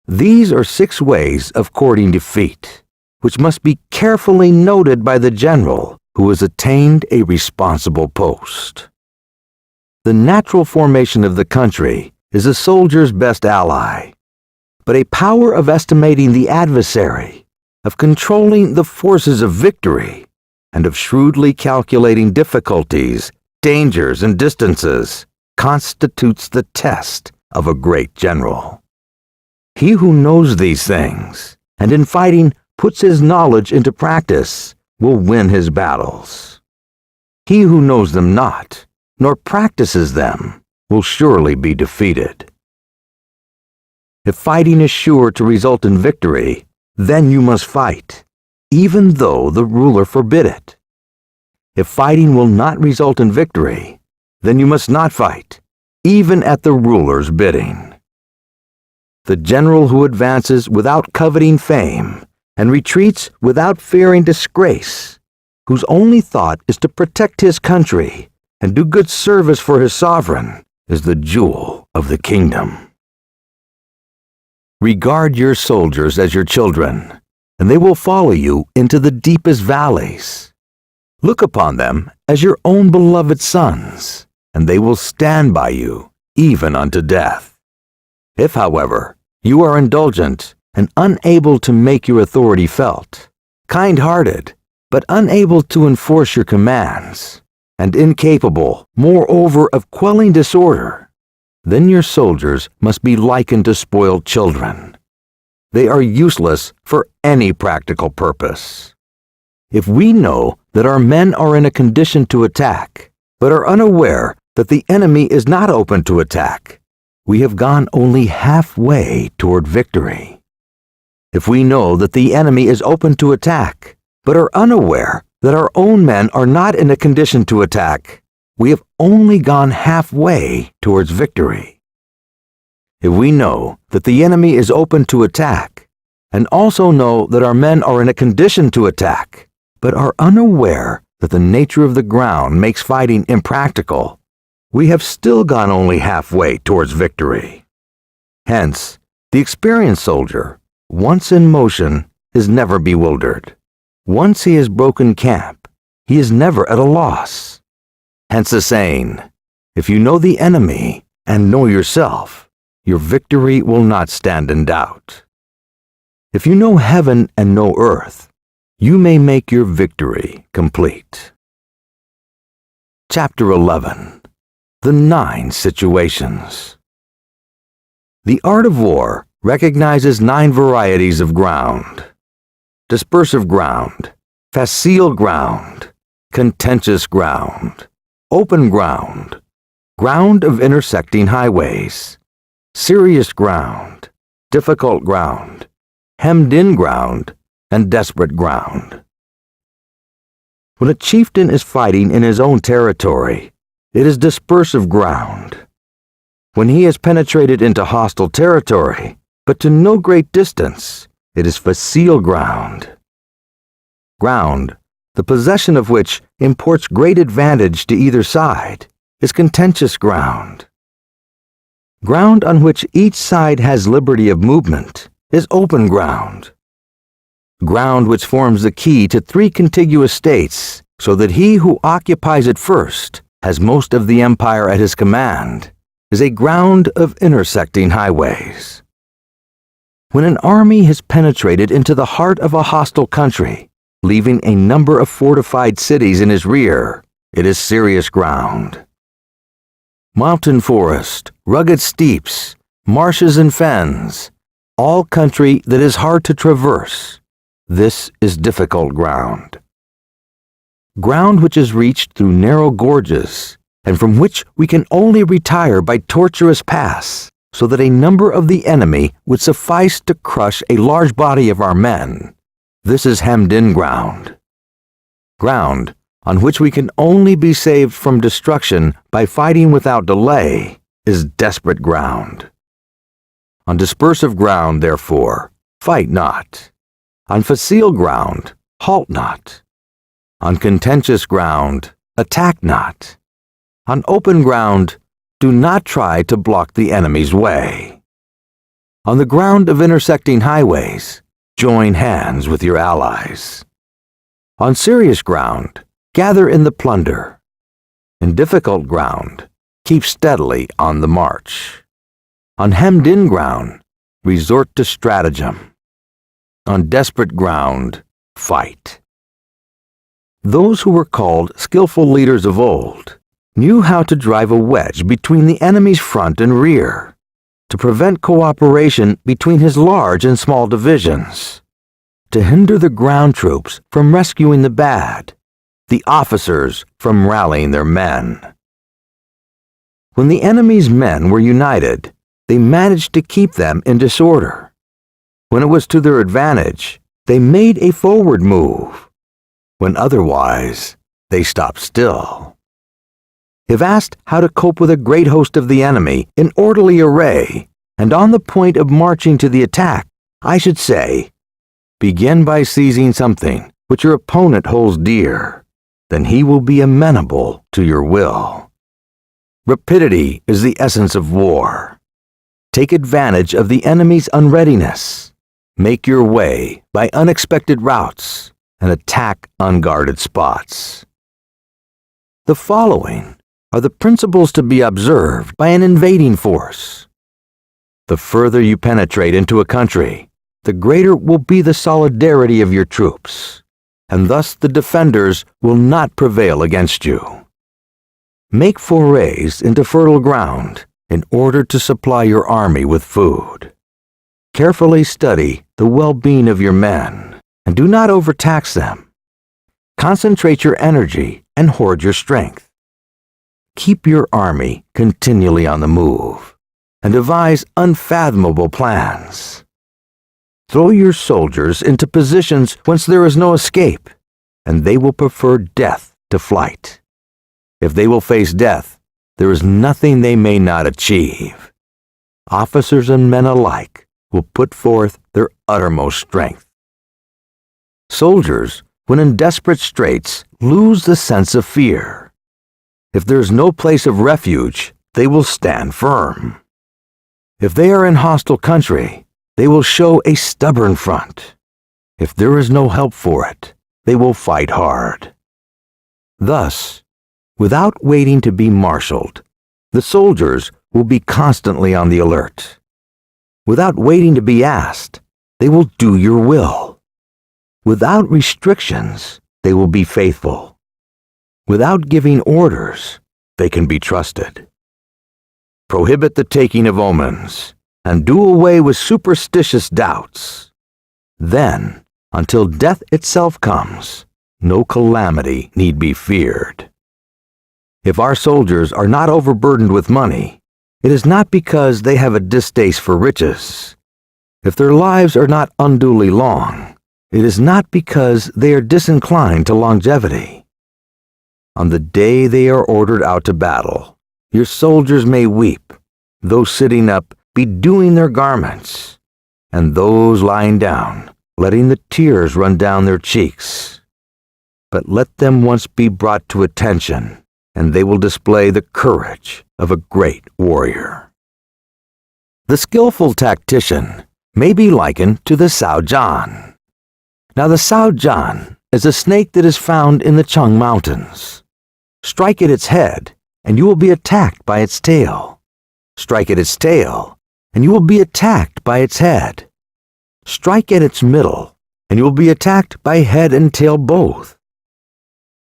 These are 6 ways of courting defeat, which must be carefully noted by the general who has attained a responsible post. The natural formation of the country is a soldier's best ally, but a power of estimating the adversary, of controlling the forces of victory, and of shrewdly calculating difficulties, dangers, and distances constitutes the test of a great general. He who knows these things, and in fighting puts his knowledge into practice, will win his battles. He who knows them not, nor practices them, will surely be defeated. If fighting is sure to result in victory, then you must fight, even though the ruler forbid it. If fighting will not result in victory, then you must not fight, even at the ruler's bidding. The general who advances without coveting fame and retreats without fearing disgrace, whose only thought is to protect his country and do good service for his sovereign, is the jewel of the kingdom. Regard your soldiers as your children, and they will follow you into the deepest valleys. Look upon them as your own beloved sons, and they will stand by you, even unto death. If, however, you are indulgent and unable to make your authority felt, kind-hearted, but unable to enforce your commands, and incapable, moreover, of quelling disorder, then your soldiers must be likened to spoiled children. They are useless for any practical purpose. If we know that our men are in a condition to attack, but are unaware that the enemy is not open to attack, we have gone only halfway toward victory. If we know that the enemy is open to attack, but are unaware that our own men are not in a condition to attack, we have only gone halfway towards victory. If we know that the enemy is open to attack, and also know that our men are in a condition to attack, but are unaware that the nature of the ground makes fighting impractical, we have still gone only halfway towards victory. Hence, the experienced soldier, once in motion, is never bewildered. Once he has broken camp, he is never at a loss. Hence the saying, if you know the enemy and know yourself, your victory will not stand in doubt. If you know heaven and know earth, you may make your victory complete. Chapter 11. The 9 Situations. The art of war recognizes 9 varieties of ground: dispersive ground, facile ground, contentious ground, open ground, ground of intersecting highways, serious ground, difficult ground, hemmed-in ground, and desperate ground. When a chieftain is fighting in his own territory, it is dispersive ground. When he has penetrated into hostile territory, but to no great distance, it is facile ground. Ground, the possession of which imports great advantage to either side, is contentious ground. Ground on which each side has liberty of movement is open ground. Ground which forms the key to 3 contiguous states, so that he who occupies it first has most of the empire at his command, is a ground of intersecting highways. When an army has penetrated into the heart of a hostile country, leaving a number of fortified cities in his rear, it is serious ground. Mountain forest, rugged steeps, marshes and fens, all country that is hard to traverse, this is difficult ground. Ground which is reached through narrow gorges, and from which we can only retire by tortuous paths, so that a number of the enemy would suffice to crush a large body of our men. This is hemmed-in ground. Ground on which we can only be saved from destruction by fighting without delay is desperate ground. On dispersive ground, therefore, fight not. On facile ground, halt not. On contentious ground, attack not. On open ground, do not try to block the enemy's way. On the ground of intersecting highways, join hands with your allies. On serious ground, gather in the plunder. In difficult ground, keep steadily on the march. On hemmed-in ground, resort to stratagem. On desperate ground, fight. Those who were called skillful leaders of old knew how to drive a wedge between the enemy's front and rear, to prevent cooperation between his large and small divisions, to hinder the ground troops from rescuing the bad, the officers from rallying their men. When the enemy's men were united, they managed to keep them in disorder. When it was to their advantage, they made a forward move. When otherwise, they stopped still. If asked how to cope with a great host of the enemy in orderly array and on the point of marching to the attack, I should say, begin by seizing something which your opponent holds dear, then he will be amenable to your will. Rapidity is the essence of war. Take advantage of the enemy's unreadiness. Make your way by unexpected routes and attack unguarded spots. The following are the principles to be observed by an invading force. The further you penetrate into a country, the greater will be the solidarity of your troops, and thus the defenders will not prevail against you. Make forays into fertile ground in order to supply your army with food. Carefully study the well-being of your men, and do not overtax them. Concentrate your energy and hoard your strength. Keep your army continually on the move, and devise unfathomable plans. Throw your soldiers into positions whence there is no escape, and they will prefer death to flight. If they will face death, there is nothing they may not achieve. Officers and men alike will put forth their uttermost strength. Soldiers, when in desperate straits, lose the sense of fear. If there is no place of refuge, they will stand firm. If they are in hostile country, they will show a stubborn front. If there is no help for it, they will fight hard. Thus, without waiting to be marshaled, the soldiers will be constantly on the alert. Without waiting to be asked, they will do your will. Without restrictions, they will be faithful. Without giving orders, they can be trusted. Prohibit the taking of omens, and do away with superstitious doubts. Then, until death itself comes, no calamity need be feared. If our soldiers are not overburdened with money, it is not because they have a distaste for riches. If their lives are not unduly long, it is not because they are disinclined to longevity. On the day they are ordered out to battle, your soldiers may weep, those sitting up bedewing their garments, and those lying down, letting the tears run down their cheeks. But let them once be brought to attention, and they will display the courage of a great warrior. The skillful tactician may be likened to the Saojan. Now the Saojan is a snake that is found in the Chung Mountains. Strike at its head, and you will be attacked by its tail. Strike at its tail, and you will be attacked by its head. Strike at its middle, and you will be attacked by head and tail both.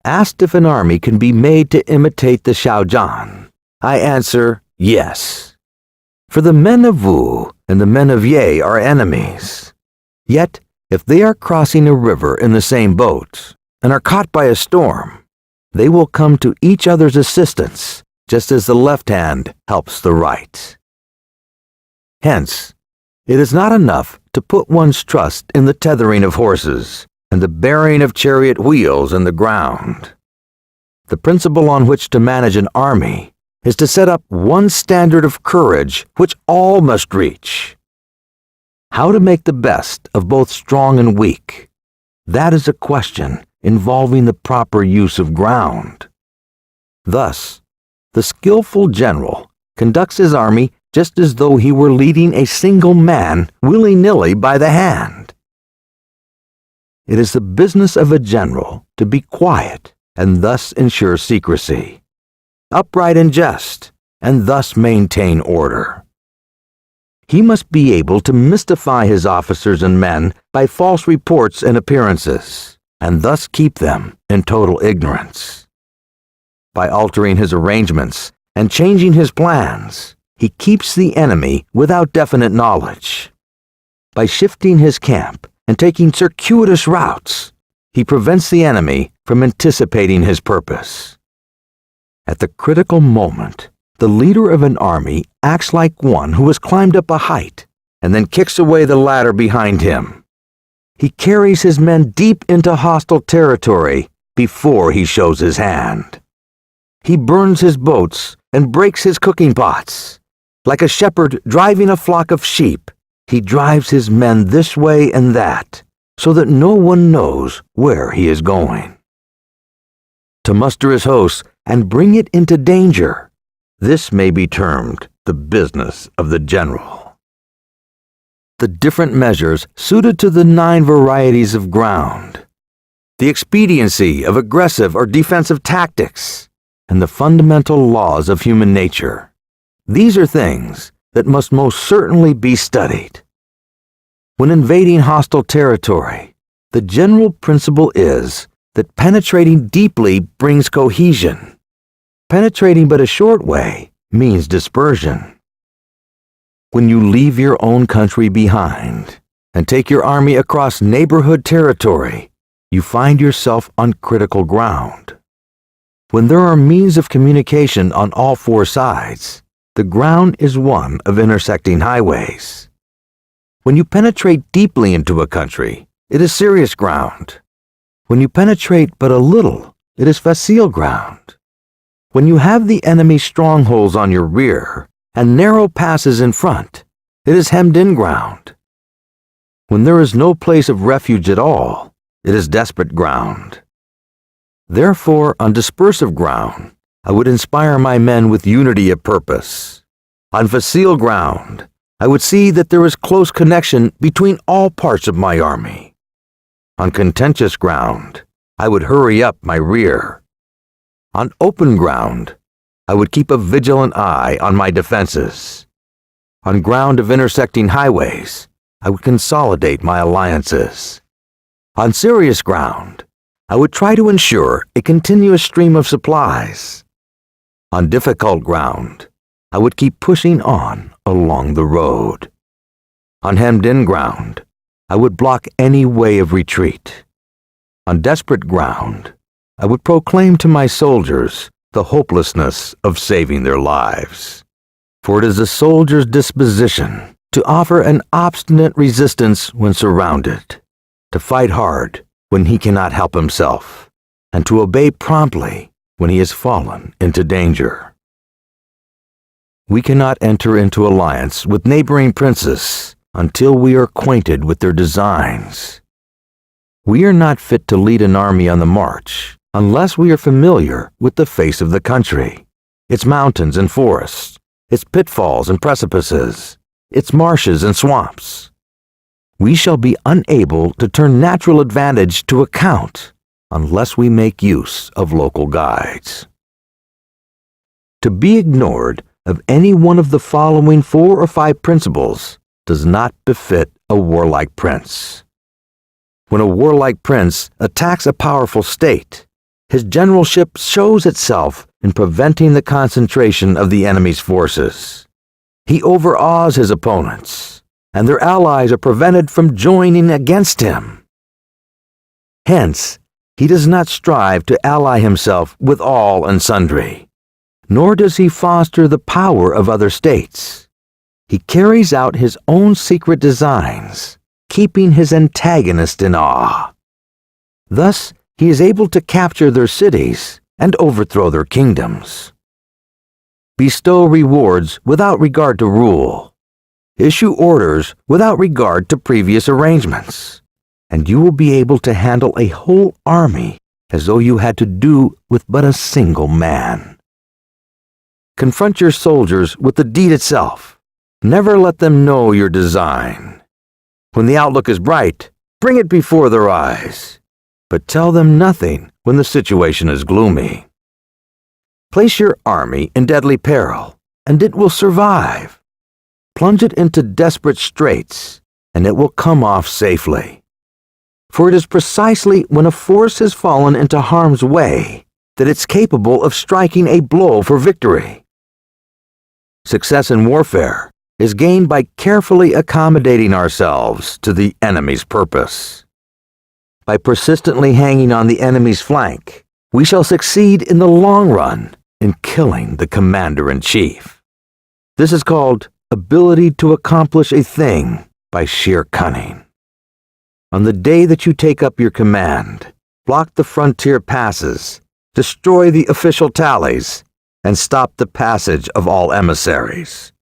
Asked if an army can be made to imitate the Saojan, I answer yes. For the men of Wu and the men of Ye are enemies. Yet, if they are crossing a river in the same boat and are caught by a storm, they will come to each other's assistance, just as the left hand helps the right. Hence, it is not enough to put one's trust in the tethering of horses and the bearing of chariot wheels in the ground. The principle on which to manage an army is to set up one standard of courage which all must reach. How to make the best of both strong and weak, that is a question involving the proper use of ground. Thus, the skillful general conducts his army just as though he were leading a single man willy-nilly by the hand. It is the business of a general to be quiet and thus ensure secrecy, upright and just, and thus maintain order. He must be able to mystify his officers and men by false reports and appearances, and thus keep them in total ignorance. By altering his arrangements and changing his plans, he keeps the enemy without definite knowledge. By shifting his camp and taking circuitous routes, he prevents the enemy from anticipating his purpose. At the critical moment, the leader of an army acts like one who has climbed up a height and then kicks away the ladder behind him. He carries his men deep into hostile territory before he shows his hand. He burns his boats and breaks his cooking pots. Like a shepherd driving a flock of sheep, he drives his men this way and that, so that no one knows where he is going. To muster his hosts and bring it into danger, this may be termed the business of the general. The different measures suited to the 9 varieties of ground, the expediency of aggressive or defensive tactics, and the fundamental laws of human nature. These are things that must most certainly be studied. When invading hostile territory, the general principle is that penetrating deeply brings cohesion. Penetrating but a short way means dispersion. When you leave your own country behind and take your army across neighborhood territory, you find yourself on critical ground. When there are means of communication on all 4 sides, the ground is one of intersecting highways. When you penetrate deeply into a country, it is serious ground. When you penetrate but a little, it is facile ground. When you have the enemy's strongholds on your rear and narrow passes in front, it is hemmed-in ground. When there is no place of refuge at all, it is desperate ground. Therefore, on dispersive ground, I would inspire my men with unity of purpose. On facile ground, I would see that there is close connection between all parts of my army. On contentious ground, I would hurry up my rear. On open ground, I would keep a vigilant eye on my defenses. On ground of intersecting highways, I would consolidate my alliances. On serious ground, I would try to ensure a continuous stream of supplies. On difficult ground, I would keep pushing on along the road. On hemmed-in ground, I would block any way of retreat. On desperate ground, I would proclaim to my soldiers the hopelessness of saving their lives. For it is a soldier's disposition to offer an obstinate resistance when surrounded, to fight hard when he cannot help himself, and to obey promptly when he has fallen into danger. We cannot enter into alliance with neighboring princes until we are acquainted with their designs. We are not fit to lead an army on the march unless we are familiar with the face of the country, its mountains and forests, its pitfalls and precipices, its marshes and swamps. We shall be unable to turn natural advantage to account unless we make use of local guides. To be ignored of any one of the following 4 or 5 principles does not befit a warlike prince. When a warlike prince attacks a powerful state, his generalship shows itself in preventing the concentration of the enemy's forces. He overawes his opponents, and their allies are prevented from joining against him. Hence, he does not strive to ally himself with all and sundry, nor does he foster the power of other states. He carries out his own secret designs, keeping his antagonist in awe. Thus, he is able to capture their cities and overthrow their kingdoms. Bestow rewards without regard to rule. Issue orders without regard to previous arrangements, and you will be able to handle a whole army as though you had to do with but a single man. Confront your soldiers with the deed itself. Never let them know your design. When the outlook is bright, bring it before their eyes, but tell them nothing when the situation is gloomy. Place your army in deadly peril, and it will survive. Plunge it into desperate straits, and it will come off safely. for it is precisely when a force has fallen into harm's way that it's capable of striking a blow for victory. Success in warfare is gained by carefully accommodating ourselves to the enemy's purpose. By persistently hanging on the enemy's flank, we shall succeed in the long run in killing the commander-in-chief. This is called ability to accomplish a thing by sheer cunning. On the day that you take up your command, block the frontier passes, destroy the official tallies, and stop the passage of all emissaries.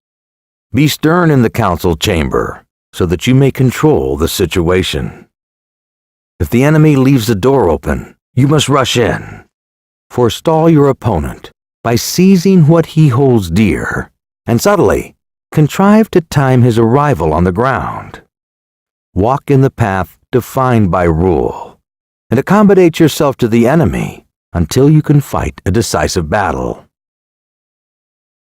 Be stern in the council chamber so that you may control the situation. If the enemy leaves the door open, you must rush in. Forestall your opponent by seizing what he holds dear, and subtly contrive to time his arrival on the ground. Walk in the path defined by rule, and accommodate yourself to the enemy until you can fight a decisive battle.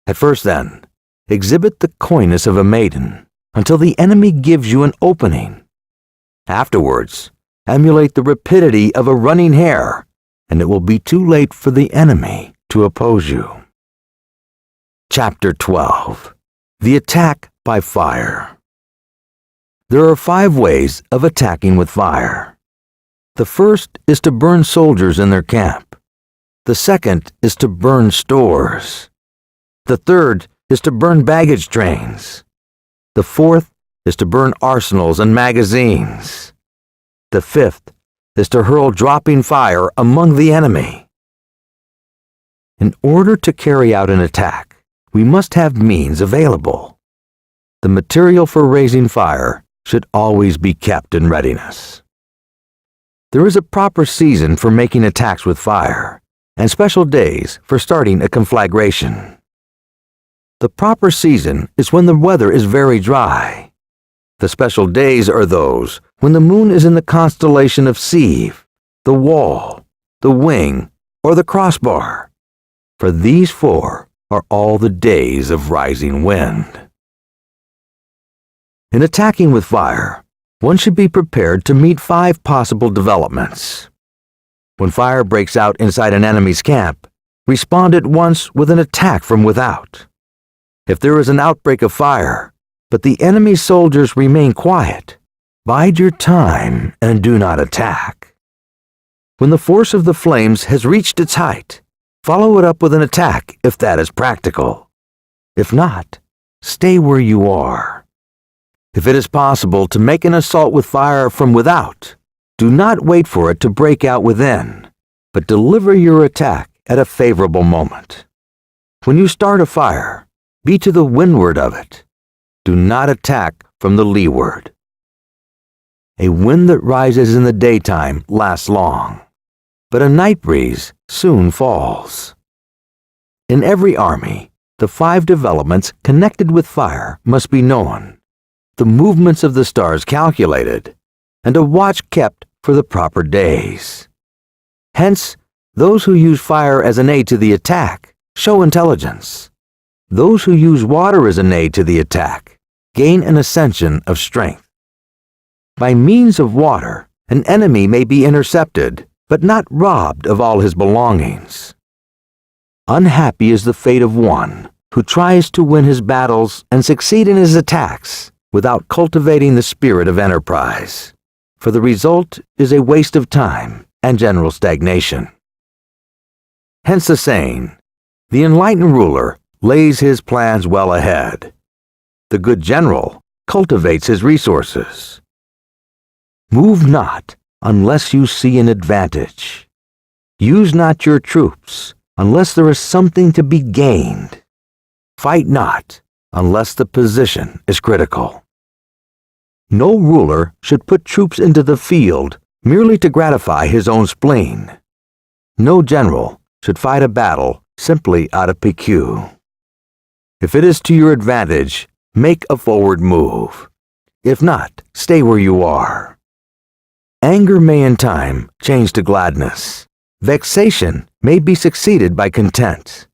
At first, then, exhibit the coyness of a maiden until the enemy gives you an opening. Afterwards, emulate the rapidity of a running hare, and it will be too late for the enemy to oppose you. Chapter 12. The Attack by Fire. There are 5 ways of attacking with fire. The first is to burn soldiers in their camp. The second is to burn stores. The third is to burn baggage trains. The fourth is to burn arsenals and magazines. The fifth is to hurl dropping fire among the enemy. In order to carry out an attack, we must have means available. The material for raising fire should always be kept in readiness. There is a proper season for making attacks with fire, and special days for starting a conflagration. The proper season is when the weather is very dry. The special days are those when the moon is in the constellation of Sieve, the Wall, the Wing, or the Crossbar, for these 4 are all the days of rising wind. In attacking with fire, one should be prepared to meet 5 possible developments. When fire breaks out inside an enemy's camp, respond at once with an attack from without. If there is an outbreak of fire, but the enemy's soldiers remain quiet, bide your time and do not attack. When the force of the flames has reached its height, follow it up with an attack if that is practical. If not, stay where you are. If it is possible to make an assault with fire from without, do not wait for it to break out within, but deliver your attack at a favorable moment. When you start a fire, be to the windward of it. Do not attack from the leeward. A wind that rises in the daytime lasts long, but a night breeze soon falls. In every army, the 5 developments connected with fire must be known, the movements of the stars calculated, and a watch kept for the proper days. Hence, those who use fire as an aid to the attack show intelligence. Those who use water as an aid to the attack gain an ascension of strength. By means of water, an enemy may be intercepted, but not robbed of all his belongings. Unhappy is the fate of one who tries to win his battles and succeed in his attacks without cultivating the spirit of enterprise, for the result is a waste of time and general stagnation. Hence the saying, the enlightened ruler lays his plans well ahead. The good general cultivates his resources. Move not unless you see an advantage. Use not your troops unless there is something to be gained. Fight not unless the position is critical. No ruler should put troops into the field merely to gratify his own spleen. No general should fight a battle simply out of pique. If it is to your advantage, make a forward move. If not, stay where you are. Anger may in time change to gladness. Vexation may be succeeded by content.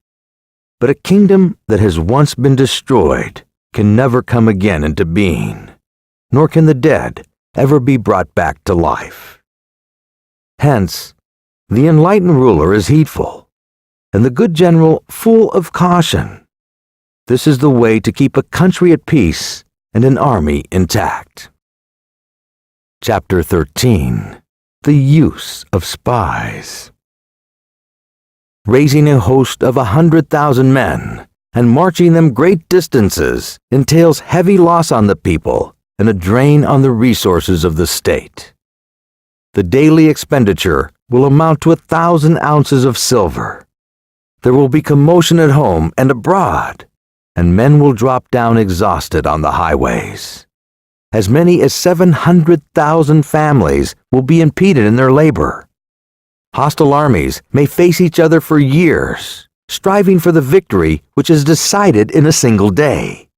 But a kingdom that has once been destroyed can never come again into being, nor can the dead ever be brought back to life. Hence, the enlightened ruler is heedful, and the good general full of caution. This is the way to keep a country at peace and an army intact. Chapter 13. The Use of Spies. Raising a host of 100,000 men and marching them great distances entails heavy loss on the people and a drain on the resources of the state. The daily expenditure will amount to 1,000 ounces of silver. There will be commotion at home and abroad, and men will drop down exhausted on the highways. As many as 700,000 families will be impeded in their labor. Hostile armies may face each other for years, striving for the victory which is decided in a single day.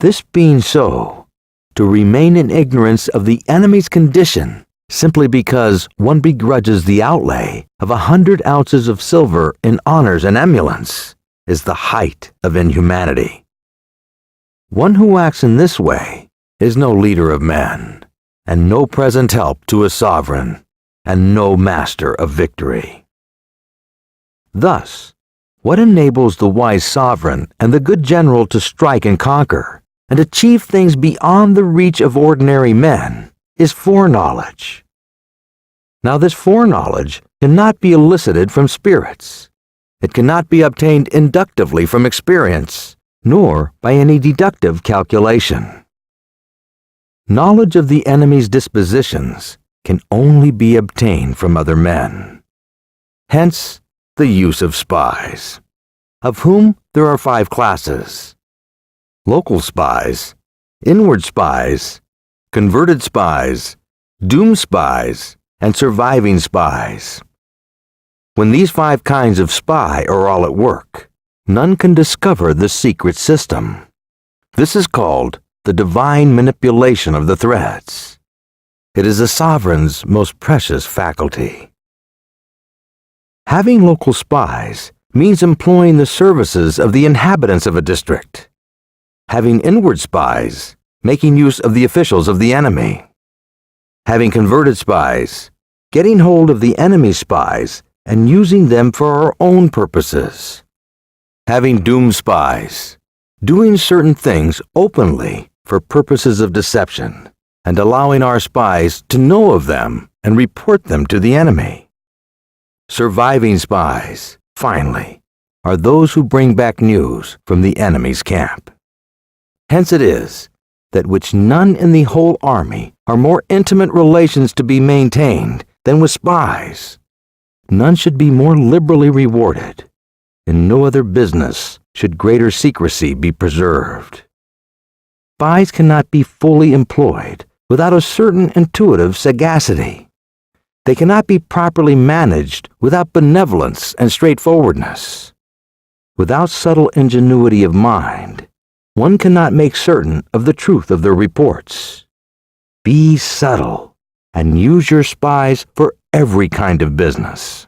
This being so, to remain in ignorance of the enemy's condition simply because one begrudges the outlay of 100 ounces of silver in honors and emoluments is the height of inhumanity. One who acts in this way is no leader of men, and no present help to a sovereign, and no master of victory. Thus, what enables the wise sovereign and the good general to strike and conquer, and achieve things beyond the reach of ordinary men, is foreknowledge. Now this foreknowledge cannot be elicited from spirits. It cannot be obtained inductively from experience, nor by any deductive calculation. Knowledge of the enemy's dispositions can only be obtained from other men. Hence, the use of spies, of whom there are 5 classes: local spies, inward spies, converted spies, doomed spies, and surviving spies. When these 5 kinds of spy are all at work, none can discover the secret system. This is called the divine manipulation of the threads. It is a sovereign's most precious faculty. Having local spies means employing the services of the inhabitants of a district. Having inward spies, making use of the officials of the enemy. Having converted spies, getting hold of the enemy's spies and using them for our own purposes. Having doomed spies, doing certain things openly for purposes of deception, and allowing our spies to know of them and report them to the enemy. Surviving spies, finally, are those who bring back news from the enemy's camp. Hence it is that which none in the whole army are more intimate relations to be maintained than with spies. None should be more liberally rewarded. In no other business should greater secrecy be preserved. Spies cannot be fully employed without a certain intuitive sagacity. They cannot be properly managed without benevolence and straightforwardness. Without subtle ingenuity of mind, one cannot make certain of the truth of their reports. Be subtle and use your spies for every kind of business.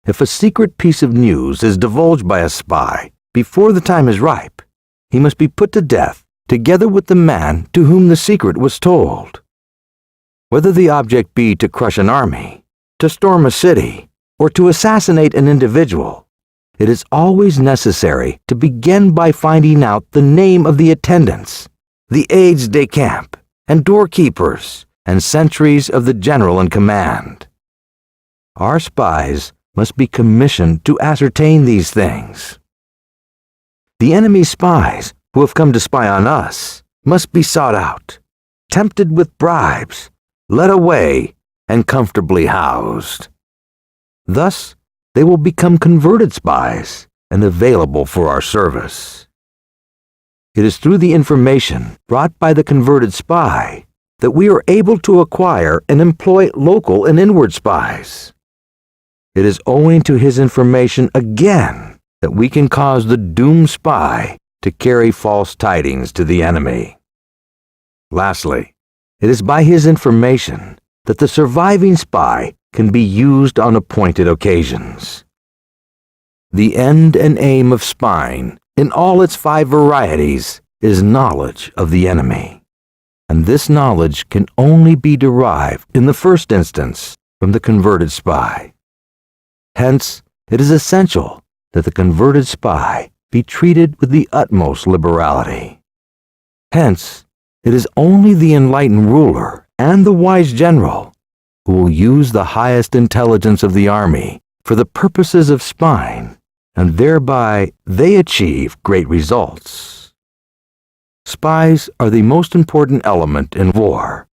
If a secret piece of news is divulged by a spy before the time is ripe, he must be put to death together with the man to whom the secret was told. Whether the object be to crush an army, to storm a city, or to assassinate an individual, it is always necessary to begin by finding out the name of the attendants, the aides de camp, and doorkeepers, and sentries of the general in command. Our spies must be commissioned to ascertain these things. The enemy's spies who have come to spy on us must be sought out, tempted with bribes, led away, and comfortably housed. Thus, they will become converted spies and available for our service. It is through the information brought by the converted spy that we are able to acquire and employ local and inward spies. It is owing to his information again that we can cause the doomed spy to carry false tidings to the enemy. Lastly, it is by his information that the surviving spy can be used on appointed occasions. The end and aim of spying, in all its 5 varieties, is knowledge of the enemy. and this knowledge can only be derived in the first instance from the converted spy. Hence, it is essential that the converted spy be treated with the utmost liberality. Hence, it is only the enlightened ruler and the wise general who will use the highest intelligence of the army for the purposes of spying, and thereby they achieve great results. Spies are the most important element in war,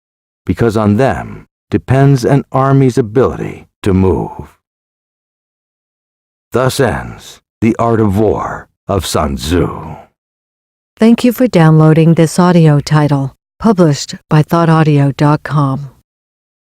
because on them depends an army's ability to move. Thus ends The Art of War of Sun Tzu. Thank you for downloading this audio title, published by thoughtaudio.com.